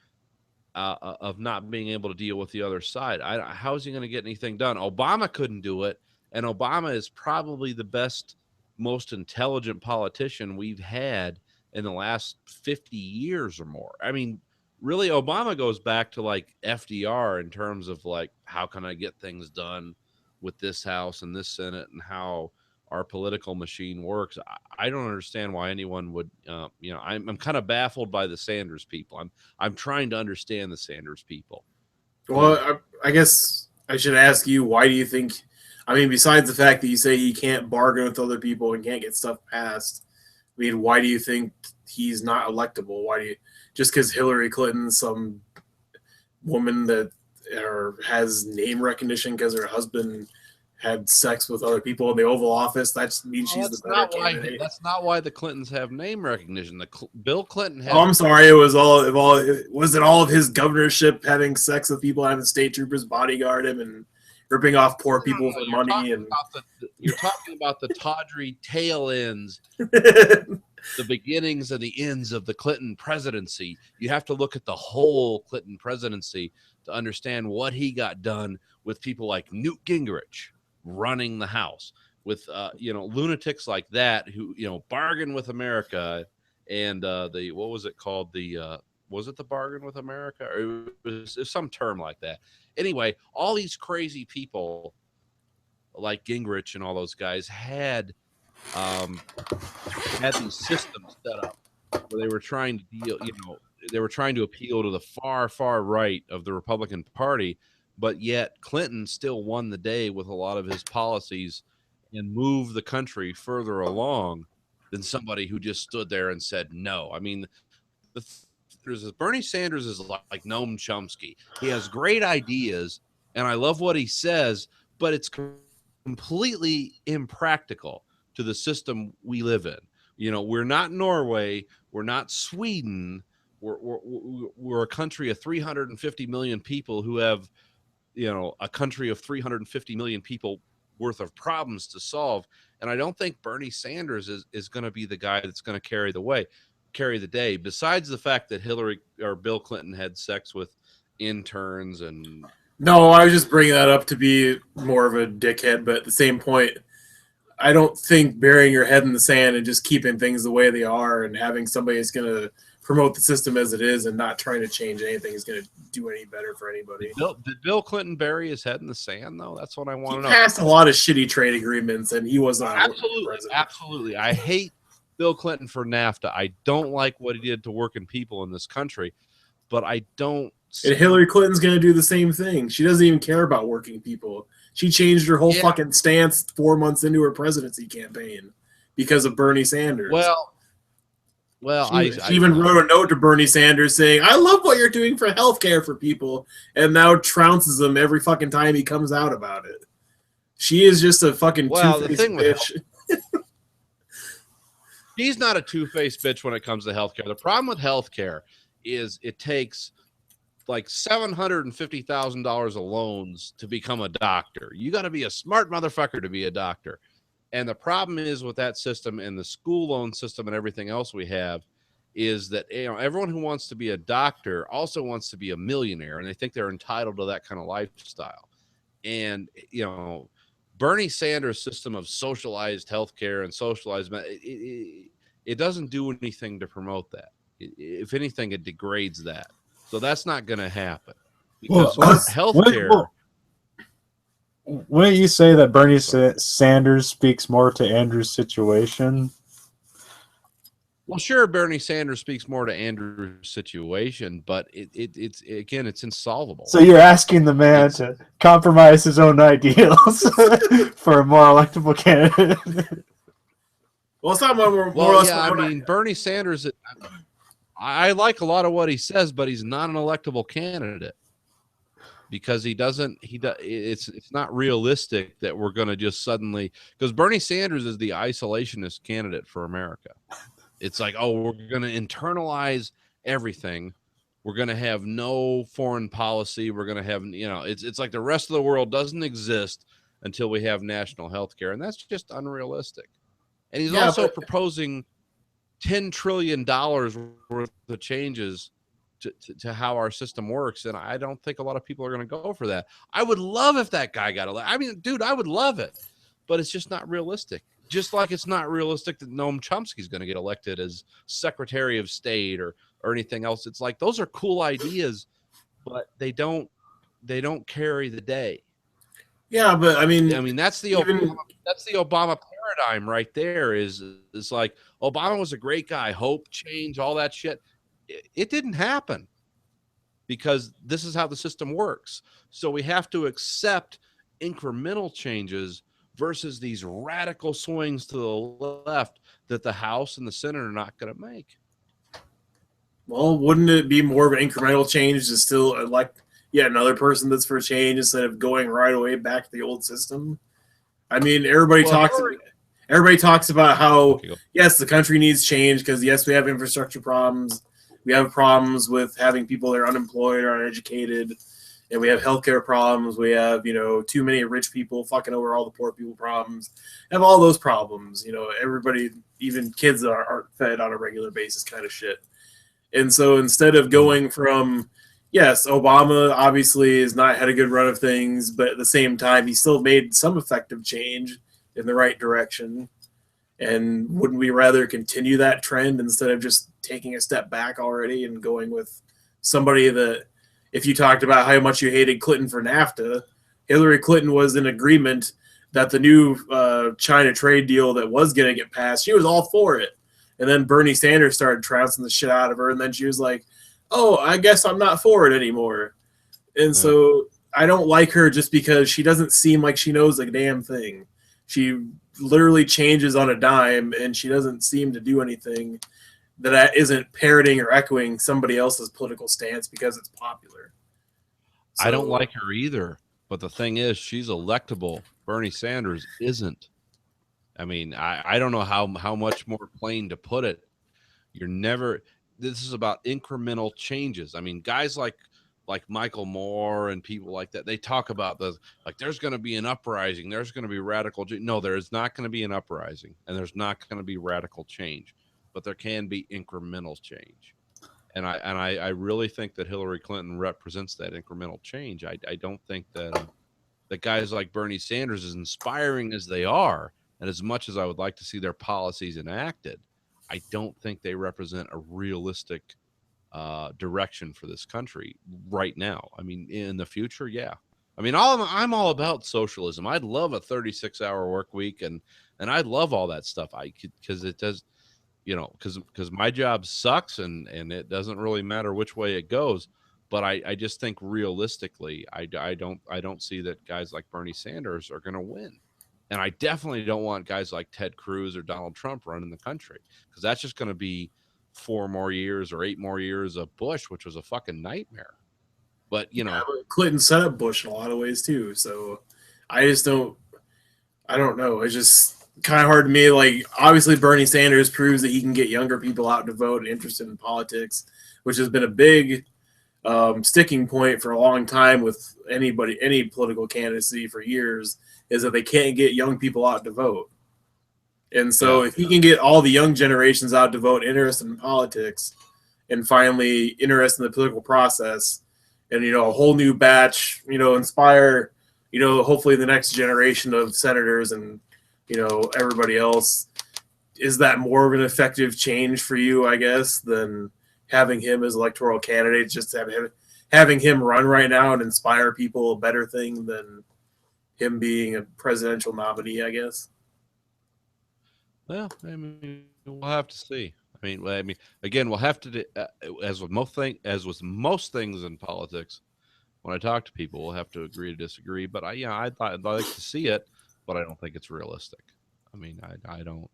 of not being able to deal with the other side. How is he going to get anything done? Obama couldn't do it, and Obama is probably the best, most intelligent politician we've had in the last 50 years or more. I mean, really, Obama goes back to like FDR in terms of like, how can I get things done with this House and this Senate, and how our political machine works. I don't understand why anyone would, you know, I'm kind of baffled by the Sanders people. I'm trying to understand the Sanders people. Well, I guess I should ask you, why do you think, I mean, besides the fact that you say he can't bargain with other people and can't get stuff passed, I mean, why do you think he's not electable? Why do you, just because Hillary Clinton's some woman that has name recognition because her husband had sex with other people in the Oval Office, that means she's the better candidate? That's not why the Clintons have name recognition. Bill Clinton had. Oh, I'm sorry. It was all of his governorship having sex with people, having state troopers bodyguard him and ripping off poor people for money. And you're talking about the tawdry tail ends, the beginnings and the ends of the Clinton presidency. You have to look at the whole Clinton presidency to understand what he got done with people like Newt Gingrich running the House, with you know, lunatics like that who, you know, bargain with America, and the, what was it called, the was it the bargain with America, or it was some term like that. Anyway, all these crazy people like Gingrich and all those guys had these systems set up where they were trying to deal, you know, they were trying to appeal to the far right of the Republican Party, but yet Clinton still won the day with a lot of his policies and moved the country further along than somebody who just stood there and said no. I mean, Bernie Sanders is like Noam Chomsky. He has great ideas, and I love what he says, but it's completely impractical to the system we live in. You know, we're not Norway, we're not Sweden, we're a country of 350 million people who have, you know, a country of 350 million people worth of problems to solve. And I don't think Bernie Sanders is going to be the guy that's going to carry the day, besides the fact that Hillary or Bill Clinton had sex with interns. And no, I was just bringing that up to be more of a dickhead, but at the same point, I don't think burying your head in the sand and just keeping things the way they are and having somebody that's going to promote the system as it is and not trying to change anything is going to do any better for anybody. Did Bill Clinton bury his head in the sand, though? That's what I want to know. He passed a lot of shitty trade agreements, and he was not absolutely. I hate Bill Clinton for NAFTA. I don't like what he did to working people in this country, but I don't. And Hillary Clinton's going to do the same thing. She doesn't even care about working people. She changed her whole fucking stance 4 months into her presidency campaign because of Bernie Sanders. Well, She even wrote a note to Bernie Sanders saying, "I love what you're doing for healthcare for people," and now trounces him every fucking time he comes out about it. She is just a fucking the two-faced thing with bitch. she's not a two-faced bitch when it comes to healthcare. The problem with healthcare is it takes like $750,000 of loans to become a doctor. You got to be a smart motherfucker to be a doctor. And the problem is with that system and the school loan system and everything else we have is that, you know, everyone who wants to be a doctor also wants to be a millionaire, and they think they're entitled to that kind of lifestyle. And, you know, Bernie Sanders' system of socialized healthcare and socialized, it doesn't do anything to promote that. If anything, it degrades that. So that's not going to happen. Because healthcare. Wouldn't you say that Bernie Sanders speaks more to Andrew's situation? Well, sure, Bernie Sanders speaks more to Andrew's situation, but it's again, it's insolvable. So you're asking the man to compromise his own ideals for a more electable candidate. Well, it's not more or Well, less. yeah, I mean, Bernie Sanders, I like a lot of what he says, but he's not an electable candidate because it's not realistic that we're going to just suddenly, because Bernie Sanders is the isolationist candidate for America. It's like, oh, we're going to internalize everything. We're going to have no foreign policy. We're going to have, you know, it's like the rest of the world doesn't exist until we have national health care. And that's just unrealistic. And he's also proposing $10 trillion worth of changes to how our system works. And I don't think a lot of people are going to go for that. I would love if that guy got elected. I mean, dude, I would love it, but it's just not realistic. Just like it's not realistic that Noam Chomsky is going to get elected as Secretary of State or anything else. It's like, those are cool ideas, but they don't carry the day. Yeah, but I mean that's the Obama paradigm right there. Is like, Obama was a great guy, hope, change, all that shit. It didn't happen because this is how the system works. So we have to accept incremental changes versus these radical swings to the left that the House and the Senate are not going to make. Well, wouldn't it be more of an incremental change to still elect yet another person that's for change instead of going right away back to the old system? I mean, everybody talks about how, yes, the country needs change because, yes, we have infrastructure problems. We have problems with having people that are unemployed or uneducated. And we have healthcare problems. We have, you know, too many rich people fucking over all the poor people problems. Have all those problems. You know, everybody, even kids that aren't fed on a regular basis kind of shit. And so instead of going from, yes, Obama obviously has not had a good run of things, but at the same time, he still made some effective change in the right direction. And wouldn't we rather continue that trend instead of just taking a step back already and going with somebody that, if you talked about how much you hated Clinton for NAFTA, Hillary Clinton was in agreement that the new China trade deal that was going to get passed, she was all for it. And then Bernie Sanders started trouncing the shit out of her, and then she was like, oh, I guess I'm not for it anymore. And so I don't like her just because she doesn't seem like she knows a damn thing. She literally changes on a dime, and she doesn't seem to do anything that isn't parroting or echoing somebody else's political stance because it's popular. I don't like her either, but the thing is, she's electable. Bernie Sanders isn't. I mean, I don't know how much more plain to put it. This is about incremental changes. I mean, guys like Michael Moore and people like that, they talk about there's going to be an uprising. There's going to be radical. No, there is not going to be an uprising, and there's not going to be radical change. But there can be incremental change. And I really think that Hillary Clinton represents that incremental change. I don't think that guys like Bernie Sanders, as inspiring as they are, and as much as I would like to see their policies enacted, I don't think they represent a realistic direction for this country right now. I mean, in the future, yeah. I mean, I'm all about socialism. I'd love a 36-hour work week, and I'd love all that stuff. Because it does. You know, because my job sucks and it doesn't really matter which way it goes. But I just think realistically, I don't see that guys like Bernie Sanders are going to win. And I definitely don't want guys like Ted Cruz or Donald Trump running the country, because that's just going to be 4 more years or 8 more years of Bush, which was a fucking nightmare. But you know, Yeah, but Clinton set up Bush in a lot of ways too. So I don't know. It's just kind of hard to me. Like, obviously Bernie Sanders proves that he can get younger people out to vote and interested in politics, which has been a big sticking point for a long time with any political candidacy for years, is that they can't get young people out to vote. And so if he can get all the young generations out to vote, interested in politics, and finally interested in the political process, and, you know, a whole new batch, you know, inspire, you know, hopefully the next generation of senators and, you know, everybody else, is that more of an effective change for you, I guess, than having him as electoral candidate? Just having him run right now and inspire people a better thing than him being a presidential nominee, I guess. well, I mean, we'll have to see. I mean, again, we'll have to, as with most things in politics, when I talk to people, we'll have to agree to disagree. But I'd like to see it, but I don't think it's realistic. I mean, I don't.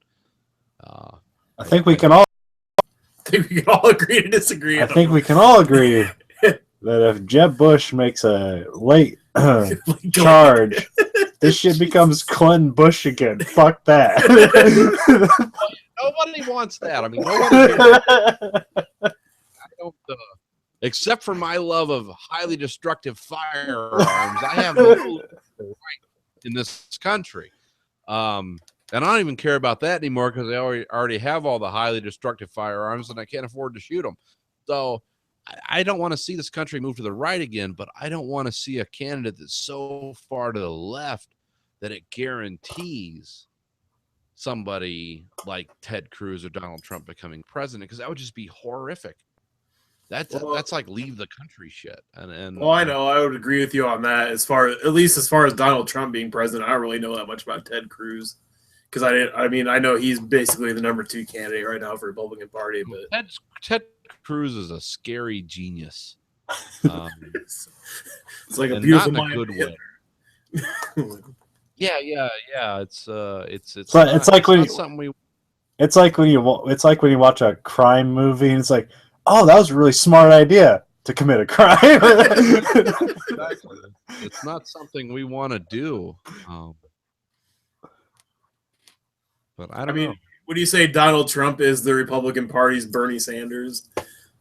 I think we can all. I think we can all agree to disagree. I think we can all agree that if Jeb Bush makes a late charge, this shit becomes Clinton Bush again. Fuck that. Nobody wants that. I mean, I don't. Except for my love of highly destructive firearms, I have no right in this country. And I don't even care about that anymore because I already have all the highly destructive firearms and I can't afford to shoot them. So I don't want to see this country move to the right again, but I don't want to see a candidate that's so far to the left that it guarantees somebody like Ted Cruz or Donald Trump becoming president, because that would just be horrific. That's like leave the country shit. And well, I know, I would agree with you on that. As far as Donald Trump being president, I don't really know that much about Ted Cruz, because I know he's basically the number 2 candidate right now for Republican Party. But Ted Cruz is a scary genius. it's like a and beautiful not in a mind. good way. Yeah. It's like when something we. It's like when you watch a crime movie and it's like, oh, that was a really smart idea to commit a crime. Exactly. It's not something we want to do. But I don't know. Would you say Donald Trump is the Republican Party's Bernie Sanders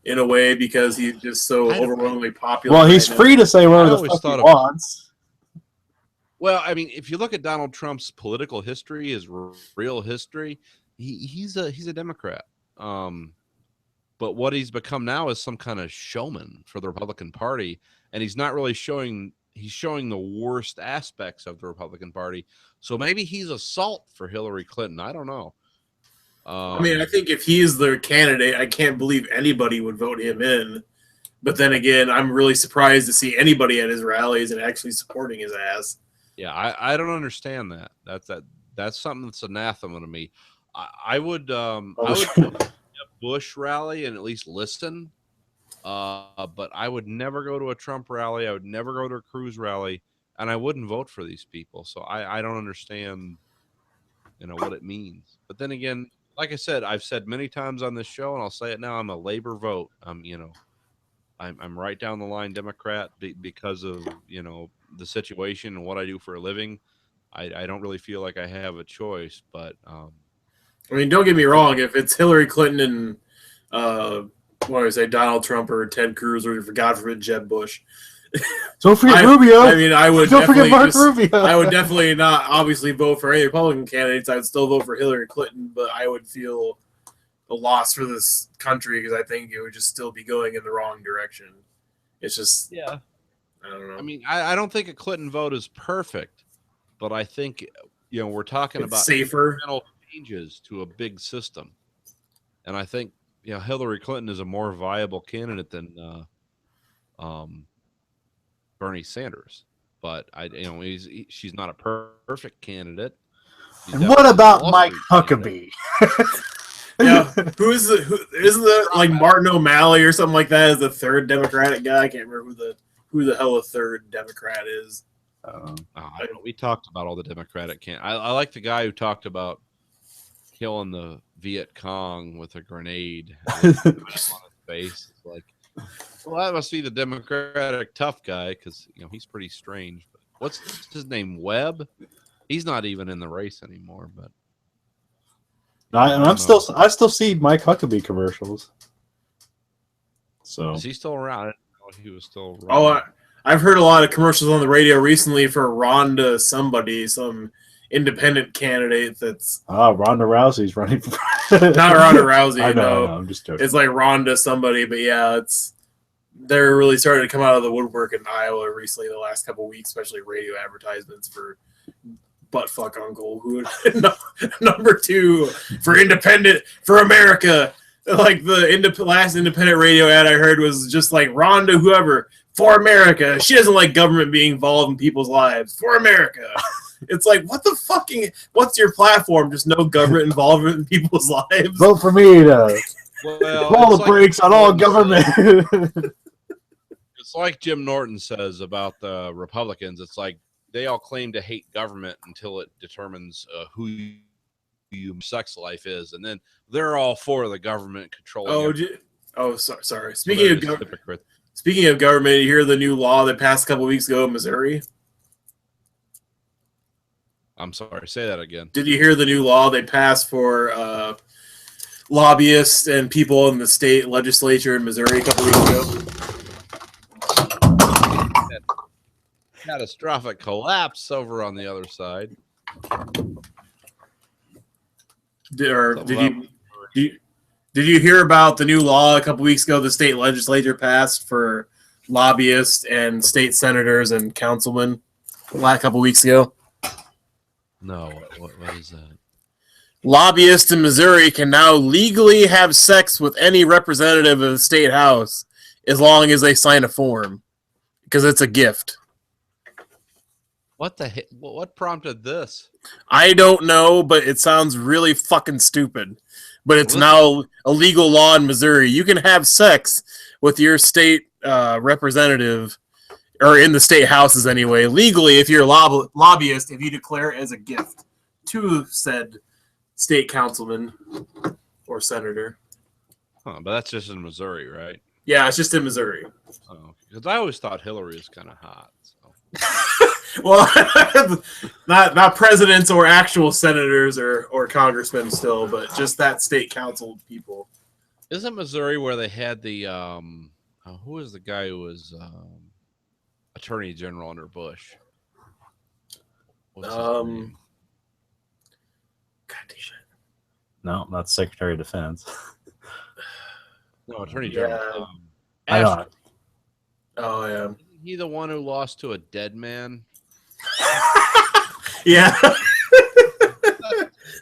in a way, because he's just so overwhelmingly popular? Well, he's free to say whatever the fuck he wants. Well, I mean, if you look at Donald Trump's political history, his real history, he's a Democrat. But what he's become now is some kind of showman for the Republican Party, and he's not really showing. He's showing the worst aspects of the Republican Party. So maybe he's a salt for Hillary Clinton. I don't know. I mean, I think if he's their candidate, I can't believe anybody would vote him in. But then again, I'm really surprised to see anybody at his rallies and actually supporting his ass. Yeah, I don't understand that. That's something that's anathema to me. I would go to a Bush rally and at least listen. But I would never go to a Trump rally. I would never go to a Cruz rally, and I wouldn't vote for these people. So I don't understand, what it means. But then again, like I said, I've said many times on this show, and I'll say it now: I'm a labor vote. I'm right down the line Democrat because of the situation and what I do for a living. I don't really feel like I have a choice, but I mean, don't get me wrong. If it's Hillary Clinton and what do I say, Donald Trump or Ted Cruz or, for God forbid, Jeb Bush. Don't forget Rubio. I mean, I would don't forget Mark Rubio. I would definitely not obviously vote for any Republican candidates. I would still vote for Hillary Clinton, but I would feel a loss for this country because I think it would just still be going in the wrong direction. It's just, yeah. I don't know. I mean, I don't think a Clinton vote is perfect, but I think we're talking about safer changes to a big system, and I think Hillary Clinton is a more viable candidate than Bernie Sanders, but she's not a perfect candidate. And what about Mike Huckabee? Yeah, isn't the like Martin O'Malley or something like that is the third Democratic guy? I can't remember who the hell a third Democrat is. We talked about all the Democratic candidates. I like the guy who talked about killing Viet Cong with a grenade on his face. It's like, well, that must be the Democratic tough guy because he's pretty strange. But what's his name? Webb? He's not even in the race anymore. But I still see Mike Huckabee commercials. So is he still around? I didn't know he was still around. Oh, I've heard a lot of commercials on the radio recently for Rhonda somebody, some independent candidate that's Ronda Rousey's running for not Ronda Rousey. I know, no. I'm just joking. It's like Rhonda somebody, but yeah, they're really starting to come out of the woodwork in Iowa recently, the last couple of weeks, especially radio advertisements for buttfuck uncle, who number 2 for independent for America. Like the last independent radio ad I heard was just like Rhonda, whoever, for America. She doesn't like government being involved in people's lives. For America. It's like, what's your platform? Just no government involvement in people's lives. Vote for me to Well, pull it's the like brakes on all government. It's like Jim Norton says about the Republicans. It's like they all claim to hate government until it determines who your sex life is, and then they're all for the government controlling. Sorry. Speaking of government, you hear the new law that passed a couple weeks ago in Missouri? I'm sorry, say that again. Did you hear the new law they passed for lobbyists and people in the state legislature in Missouri a couple weeks ago? Catastrophic collapse over on the other side. Did you hear about the new law a couple weeks ago the state legislature passed for lobbyists and state senators and councilmen a couple weeks ago? No, what is that? Lobbyists in Missouri can now legally have sex with any representative of the state house as long as they sign a form, because it's a gift. What the heck? What prompted this? I don't know, but it sounds really fucking stupid. But it's now a legal law in Missouri. You can have sex with your state representative, or in the state houses anyway, legally if you're a lobbyist, if you declare it as a gift to said state councilman or senator. But that's just in Missouri, right? Yeah, it's just in Missouri. Oh, because I always thought Hillary was kind of hot. So. Well, not presidents or actual senators or congressmen still, but just that state council people. Isn't Missouri where they had the who was the guy who was attorney general under Bush? What's his name? God damn it. No, not Secretary of Defense. No, attorney general. I know. Oh yeah. Isn't he the one who lost to a dead man? Yeah.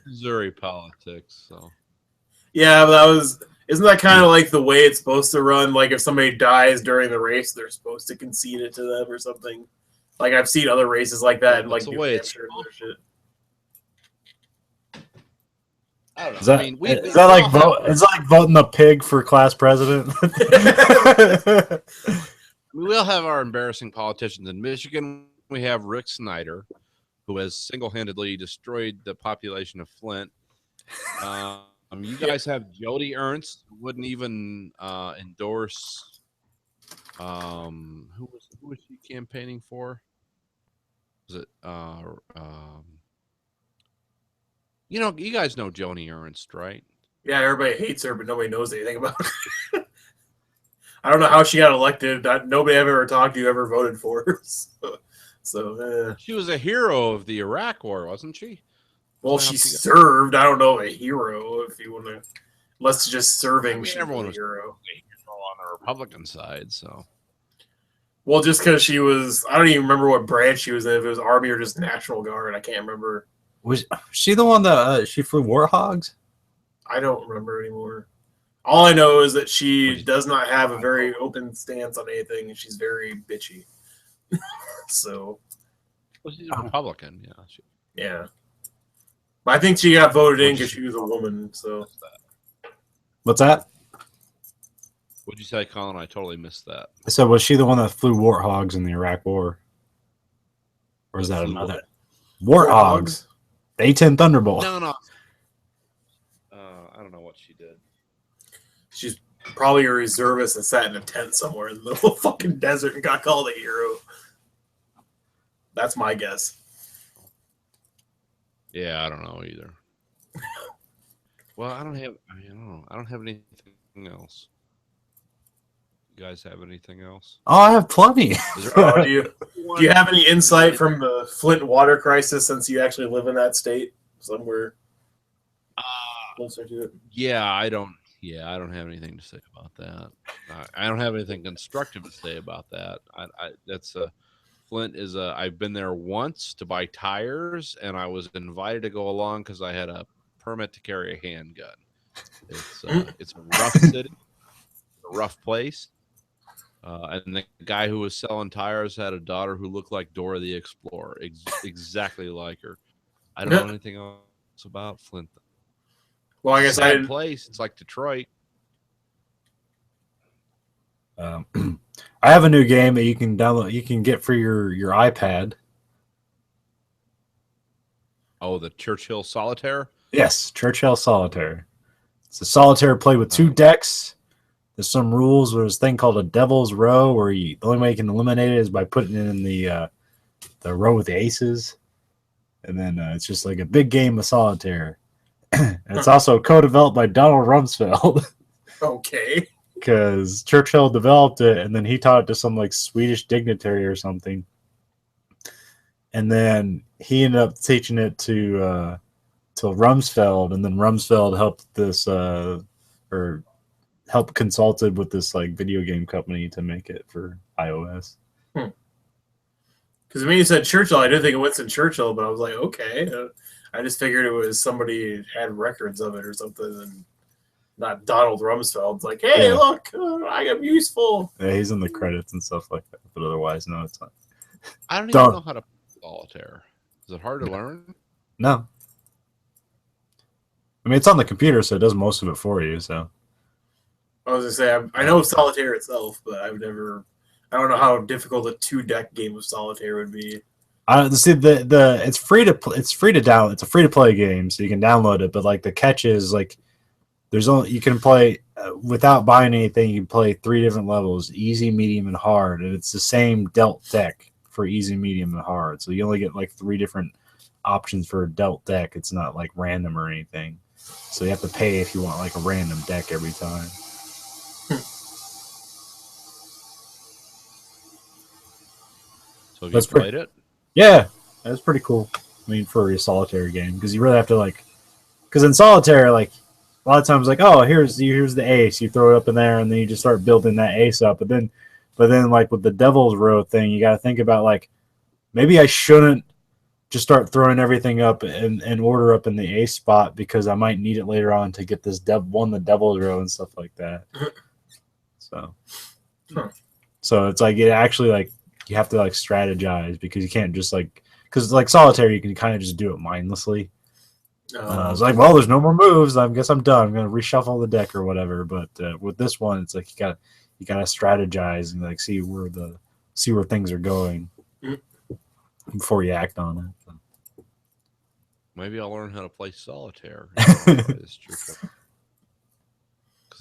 Missouri politics. So. Yeah, but isn't that kind of like the way it's supposed to run? Like if somebody dies during the race, they're supposed to concede it to them or something. Like I've seen other races like that, and like the way it's shit. I don't know. Is that, I mean, is that like it's like voting the pig for class president? We all have our embarrassing politicians. In Michigan, we have Rick Snyder, who has single-handedly destroyed the population of Flint. You guys have Jody Ernst, who wouldn't even endorse. Who was she campaigning for? Was it? You guys know Joni Ernst, right? Yeah, everybody hates her, but nobody knows anything about her. I don't know how she got elected. Nobody I've ever talked to ever voted for her. So She was a hero of the Iraq War, wasn't she? well, she served. I don't know, a hero, if you want to. Unless it's just serving. I mean, she's everyone a was hero. on the Republican side, so. Well, just because she was, I don't even remember what branch she was in. If it was Army or just National Guard, I can't remember. Was she the one that she flew warthogs? I don't remember anymore. All I know is that she does not have a very open stance on anything, and she's very bitchy. So. Well, she's a Republican, yeah. Yeah. But I think she got voted in because she was a woman, so. What's that? What'd you say, Colin? I totally missed that. I said, was she the one that flew warthogs in the Iraq War? Or is that another? Warthogs. The A-10 Thunderbolt. No. she did. She's probably a reservist that sat in a tent somewhere in the middle of the fucking desert and got called a hero. That's my guess. Yeah, I don't know either. Well, I don't have. I don't know. I don't have anything else. You guys have anything else? Oh, I have plenty. Is Oh, do you have any insight from the Flint water crisis since you actually live in that state somewhere closer to it? Yeah, I don't. Yeah, I don't have anything to say about that. I don't have anything constructive to say about that. That's a Flint is a. I've been there once to buy tires, and I was invited to go along because I had a permit to carry a handgun. It's a rough city, a rough place, and the guy who was selling tires had a daughter who looked like Dora the Explorer, exactly like her. I don't know anything else about Flint. Well, I guess I didn't. Place. It's like Detroit. I have a new game that you can download. You can get for your iPad. Oh, the Churchill Solitaire. Yes, Churchill Solitaire. It's a solitaire played with 2 decks. There's some rules. There's a thing called a Devil's Row, where the only way you can eliminate it is by putting it in the row with the aces, and then it's just like a big game of solitaire. And it's also co-developed by Donald Rumsfeld. Okay. Because Churchill developed it, and then he taught it to some like Swedish dignitary or something, and then he ended up teaching it to Rumsfeld, and then Rumsfeld helped this or helped consulted with this like video game company to make it for iOS. Because when you said Churchill, I didn't think of Winston Churchill, but I was like, okay. I just figured it was somebody who had records of it or something, and not Donald Rumsfeld. It's like, hey, look, I am useful. Yeah, he's in the credits and stuff like that, but otherwise, no, it's not. I don't even know how to play solitaire. Is it hard to learn? No. I mean, it's on the computer, so it does most of it for you. So I was gonna say I know solitaire itself, but I don't know how difficult a 2-deck game of solitaire would be. See it's free to download. It's a free to play game, so you can download it. But like the catch is like you can play without buying anything. You can play 3 different levels: easy, medium, and hard. And it's the same dealt deck for easy, medium, and hard. So you only get like 3 different options for a dealt deck. It's not like random or anything. So you have to pay if you want like a random deck every time. So have you played it? Yeah, that's pretty cool. I mean, for a solitaire game, because you really have to because in solitaire, like a lot of times, like, oh, here's the ace, you throw it up in there, and then you just start building that ace up. But then like with the Devil's Row thing, you got to think about like maybe I shouldn't just start throwing everything up and order up in the ace spot because I might need it later on to get this the Devil's Row and stuff like that. So it's like it actually like. You have to like strategize because you can't just because like solitaire you can kind of just do it mindlessly. It's like, well, there's no more moves. I guess I'm done. I'm gonna reshuffle the deck or whatever. But with this one, it's like you gotta strategize and like see where things are going before you act on it. Maybe I'll learn how to play solitaire. Because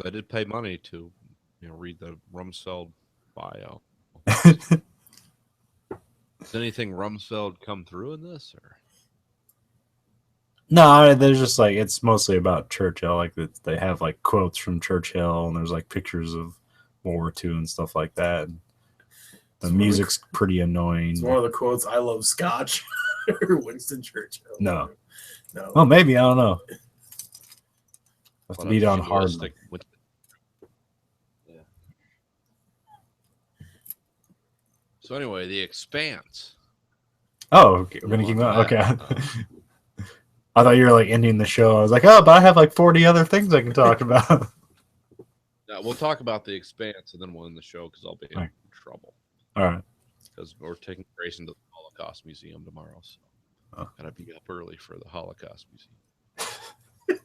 I did pay money to read the Rumsfeld bio. Does anything Rumsfeld come through in this, or no? There's just like it's mostly about Churchill. Like they have like quotes from Churchill, and there's like pictures of World War II and stuff like that. The music's pretty annoying. It's one of the quotes. I love Scotch. Winston Churchill. No. Well, maybe I don't know. Have to beat on hard. So anyway, The Expanse. Oh, okay. We're gonna keep going. Okay. I thought you were like ending the show. I was like, oh, but I have like 40 other things I can talk about. Yeah, we'll talk about The Expanse and then we'll end the show because I'll be in trouble. All right. Because we're taking Grayson to the Holocaust Museum tomorrow, so gotta be up early for the Holocaust Museum.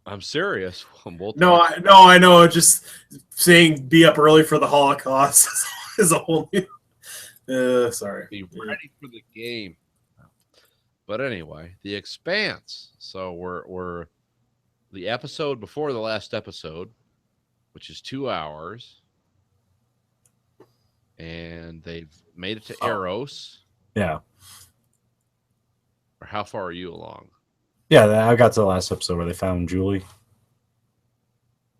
I'm serious. No, I know. Just saying, be up early for the Holocaust is a whole new. Sorry. Be ready for the game. But anyway, The Expanse. So the episode before the last episode, which is 2 hours, and they've made it to Eros. Yeah. Or how far are you along? Yeah, I got to the last episode where they found Julie.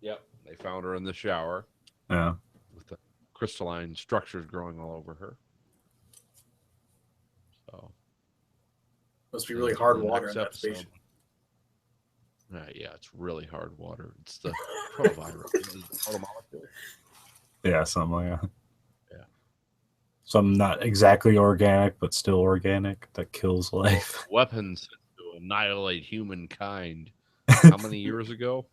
Yep. They found her in the shower Yeah. with the crystalline structures growing all over her. So Must be really hard the water next in that episode- station. Yeah, it's really hard water. It's the protovirus. It's the protomolecule. Yeah, something like that. Yeah. Something not exactly organic, but still organic that kills life. Weapons to annihilate humankind. How many years ago?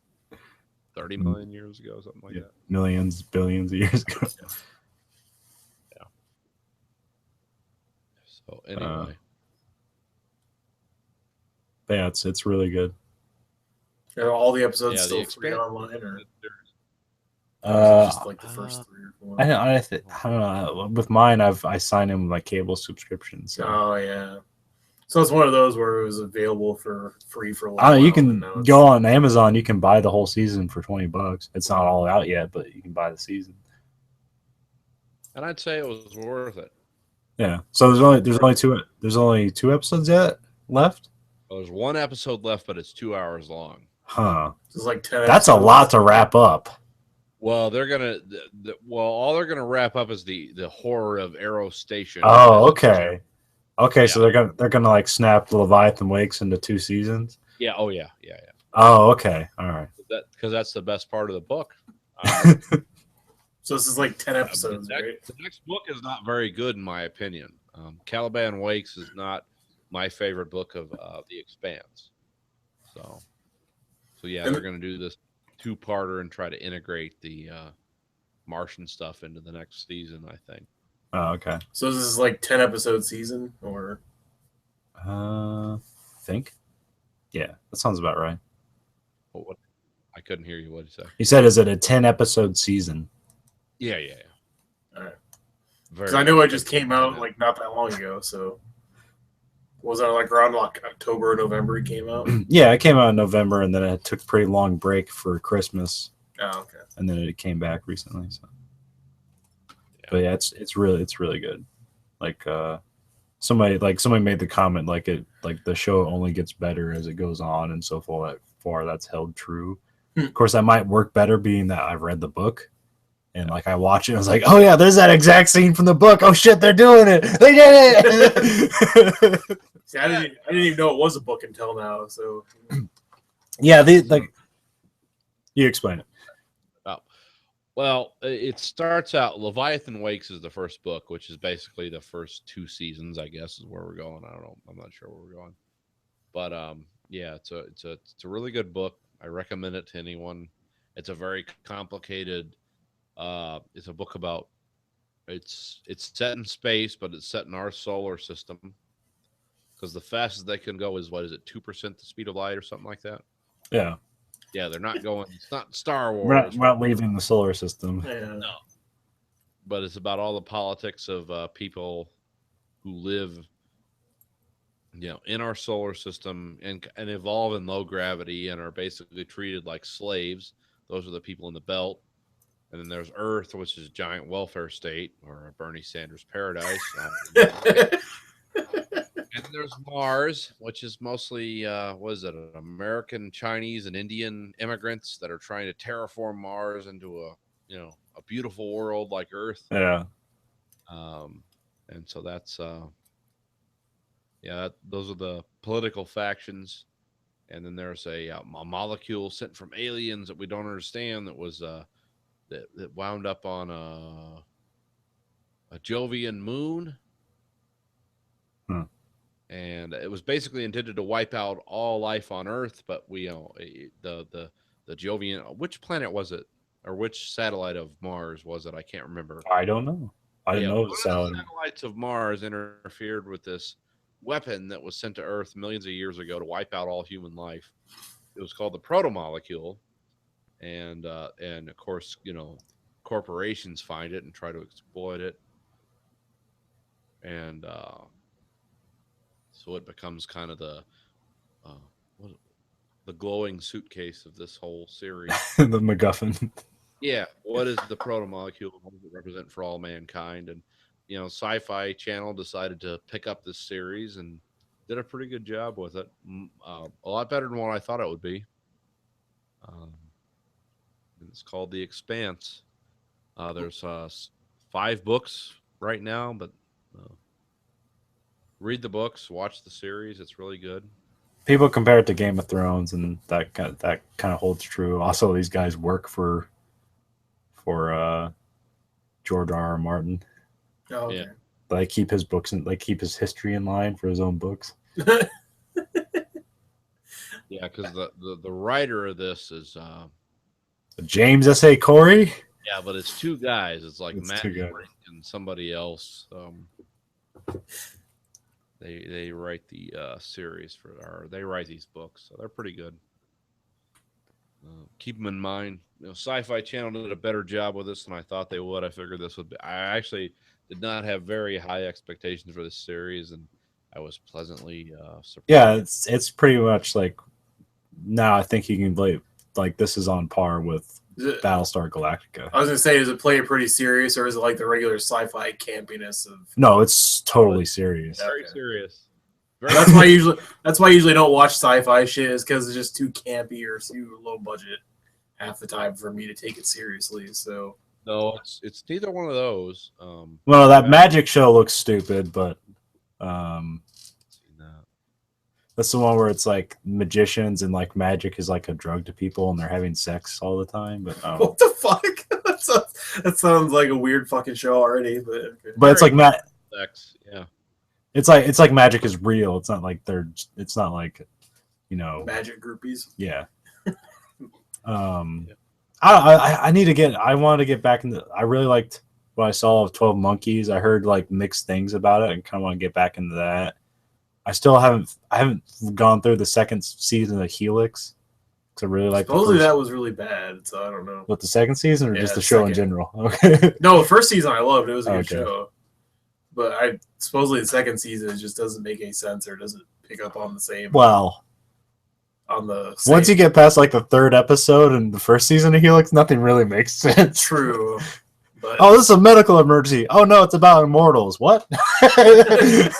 30 million years ago, something like that. Millions, billions of years ago. So anyway, But yeah, it's really good. Are all the episodes Yeah, the still free expand- online, or just like the first 3 or 4? I don't know. With mine, I signed in with my cable subscription. So Oh yeah. So it's one of those where it was available for free for a I while. don't know, you and can now it's- go on Amazon. You can buy the whole season for $20. It's not all out yet, but you can buy the season. and I'd say it was worth it. Yeah. So there's only two episodes yet left. Well, there's one episode left, but it's 2 hours long. Huh. It's like 10 That's a episodes. lot to wrap up. Well, they're gonna. All they're gonna wrap up is the horror of Arrow Station. Oh, okay. Okay, so Yeah. they're gonna like snap Leviathan Wakes into 2 seasons. Yeah. Oh, yeah. Oh, okay. All right. Because that's the best part of the book. So this is like 10 episodes, the, right? the next book is not very good, in my opinion. Caliban Wakes is not my favorite book of The Expanse. So yeah, And- they're going to do this 2-parter and try to integrate the Martian stuff into the next season, I think. Oh, okay. So this is like 10 episode season, or Think. Yeah, that sounds about right. What? I couldn't hear you. What did you say? He said, "Is it a 10-episode season?" Yeah. all right? Very Because I know it much. just came out like not that long ago. So was that like around like October or November it came out? Yeah, it came out in November, and then it took a pretty long break for Christmas, Oh, okay. and then it came back recently. So, Yeah. but yeah, it's really good. Like somebody made the comment like the show only gets better as it goes on, and so far that's held true. Of course, that might work better being that I've read the book. And like I watch it, I was like, "Oh yeah, there's that exact scene from the book. Oh shit, they're doing it. They did it." See, I didn't even know it was a book until now. So Yeah, you explain it. Well, it starts out. Leviathan Wakes is the first book, which is basically the first 2 seasons, I guess, is where we're going. I don't know. I'm not sure where we're going, but yeah, it's a really good book. I recommend it to anyone. It's a very complicated. It's a book about. It's set in space, but it's set in our solar system. Because the fastest they can go is 2% the speed of light or something like that. Yeah, Yeah, they're not going. It's not Star Wars. we're not leaving the solar system. yeah. But it's about all the politics of people who live, in our solar system and evolve in low gravity and are basically treated like slaves. Those are the people in the belt. And then there's Earth, which is a giant welfare state or a Bernie Sanders paradise. And there's Mars, which is mostly American, Chinese, and Indian immigrants that are trying to terraform Mars into a beautiful world like Earth. Yeah, And so that's those are the political factions. And then there's a molecule sent from aliens that we don't understand that was that wound up on a Jovian moon. And it was basically intended to wipe out all life on Earth, but the Jovian, which planet was it, or which satellite of Mars was it? I can't remember. I don't know. I didn't know it one was of the salad. satellites of Mars interfered with this weapon that was sent to Earth millions of years ago to wipe out all human life. It was called the protomolecule, and of course, corporations find it and try to exploit it, and so it becomes kind of the the glowing suitcase of this whole series. the MacGuffin. Yeah, what is the proto-molecule? What does it represent for all mankind? And Sci-Fi Channel decided to pick up this series and did a pretty good job with it. A lot better than what I thought it would be. It's called The Expanse. There's 5 books right now, but read the books, watch the series. It's really good. People compare it to Game of Thrones, and that kind of holds true. Also, these guys work for George R. R. Martin. Oh, okay. Yeah. They keep his books and they keep his history in line for his own books. Yeah, because the writer of this is James S.A. Corey. yeah, but it's 2 guys. It's like It's Matt 2 guys. Brink and somebody else. They write the series or they write these books, so they're pretty good. Keep them in mind. Sci-Fi Channel did a better job with this than I thought they would. I figured this would be. I actually did not have very high expectations for this series, and I was pleasantly surprised. Yeah, it's pretty much like now. I think you can play like this is on par with Battlestar Galactica. I was gonna say, does it play it pretty serious, or is it like the regular sci-fi campiness of? No, it's totally serious. Very Okay. serious. That's why I usually don't watch sci-fi shit, is because it's just too campy or too low budget half the time for me to take it seriously. So No, it's neither one of those. Well, that magic show looks stupid, but that's the one where it's like magicians and like magic is like a drug to people and they're having sex all the time. But what the fuck? that sounds like a weird fucking show already. But okay. but it's like Sex, yeah. it's like magic is real. It's not like it's not like magic groupies. Yeah. I need to get. I want to get back into. I really liked what I saw of 12 Monkeys. I heard like mixed things about it, and kind of want to get back into that. I still haven't. I haven't gone through the second season of Helix because I really like. Supposedly that was really bad, so I don't know. What, the second season or Yeah, just the show in second. general? Okay. No, the first season I loved. It was a good Okay. show. But supposedly the second season just doesn't make any sense or doesn't pick up on the same. Well, once you get past like the 3rd episode in the first season of Helix, nothing really makes sense. True. But Oh, this is a medical emergency. Oh no, it's about immortals. What? I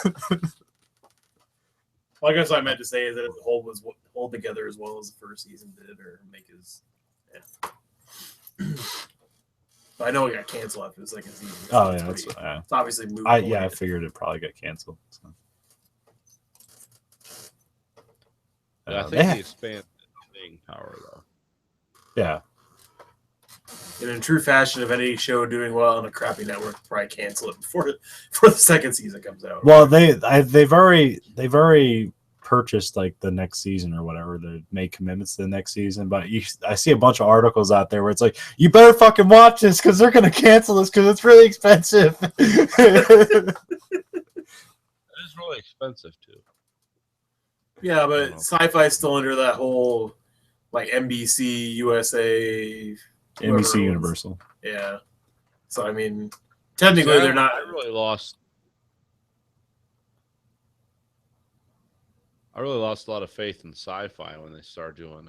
guess what I meant to say is that if the whole was hold together as well as the first season did, or make his. Yeah. But I know it got canceled after the second season. Oh It's yeah, pretty- that's it's obviously moved. I figured it probably got canceled. So. I think Yeah. the expand staying power though. Yeah. And in true fashion of any show doing well on a crappy network, probably cancel it before the second season comes out. Well, they've already purchased like the next season or whatever. They made commitments to the next season, but I see a bunch of articles out there where it's like, you better fucking watch this because they're gonna cancel this because it's really expensive. It is really expensive too. Yeah, but sci-fi is still under that whole like NBC, USA, whoever NBC owns- Universal. Yeah. So I mean, technically See, they're not. I really lost a lot of faith in sci-fi when they started doing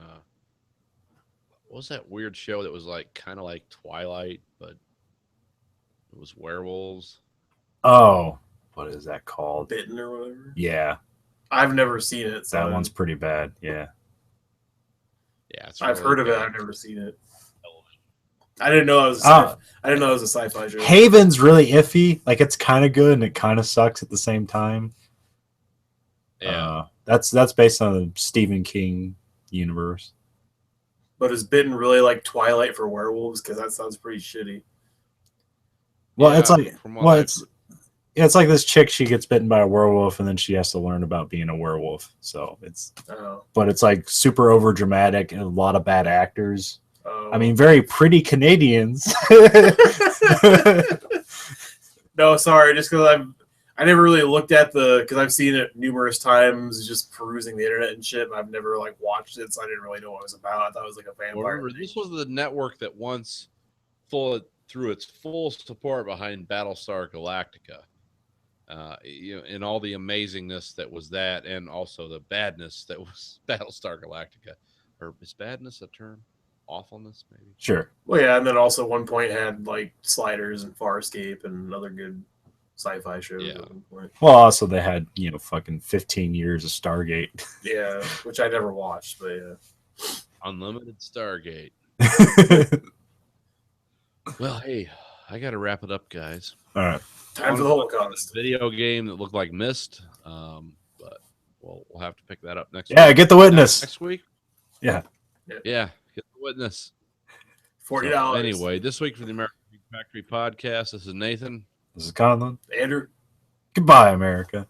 what was that weird show that was like kind of like Twilight, but it was werewolves. Oh, what is that called? Bitten or whatever. Yeah, I've never seen it. So that one's pretty bad. Yeah. Yeah, it's I've really heard of it. bad. I've never seen it. I didn't know it was. Ah. I didn't know it was a sci-fi show. Haven's really iffy. Like it's kind of good and it kind of sucks at the same time. Yeah, That's based on the Stephen King universe. But is Bitten really like Twilight for werewolves? Because that sounds pretty shitty. Well, Yeah, it's like from what I've it's like this chick. She gets bitten by a werewolf, and then she has to learn about being a werewolf. So but it's like super over dramatic and a lot of bad actors. I mean, very pretty Canadians. No, sorry, just because I never really looked at because I've seen it numerous times, just perusing the internet and shit. But I've never like watched it, so I didn't really know what it was about. I thought it was like a well, vampire. remember, this was the network that once threw its full support behind Battlestar Galactica. and all the amazingness that was that, and also the badness that was Battlestar Galactica. Or is badness a term? Awfulness, maybe. Sure. Well, yeah, and then also at one point had like Sliders and Farscape and other good sci-fi shows. Yeah. At one point. Well, also they had fucking 15 years of Stargate. Yeah, which I never watched, but yeah. Unlimited Stargate. Well, hey, I got to wrap it up, guys. All right. Time for the Holocaust. Video game that looked like Myst, but we'll have to pick that up next. Yeah, week. get the witness. Next week. Yeah. Yeah, get the witness. $40. So, anyway, this week for the American Geek Factory podcast, this is Nathan. This is Conlon. Andrew. Goodbye, America.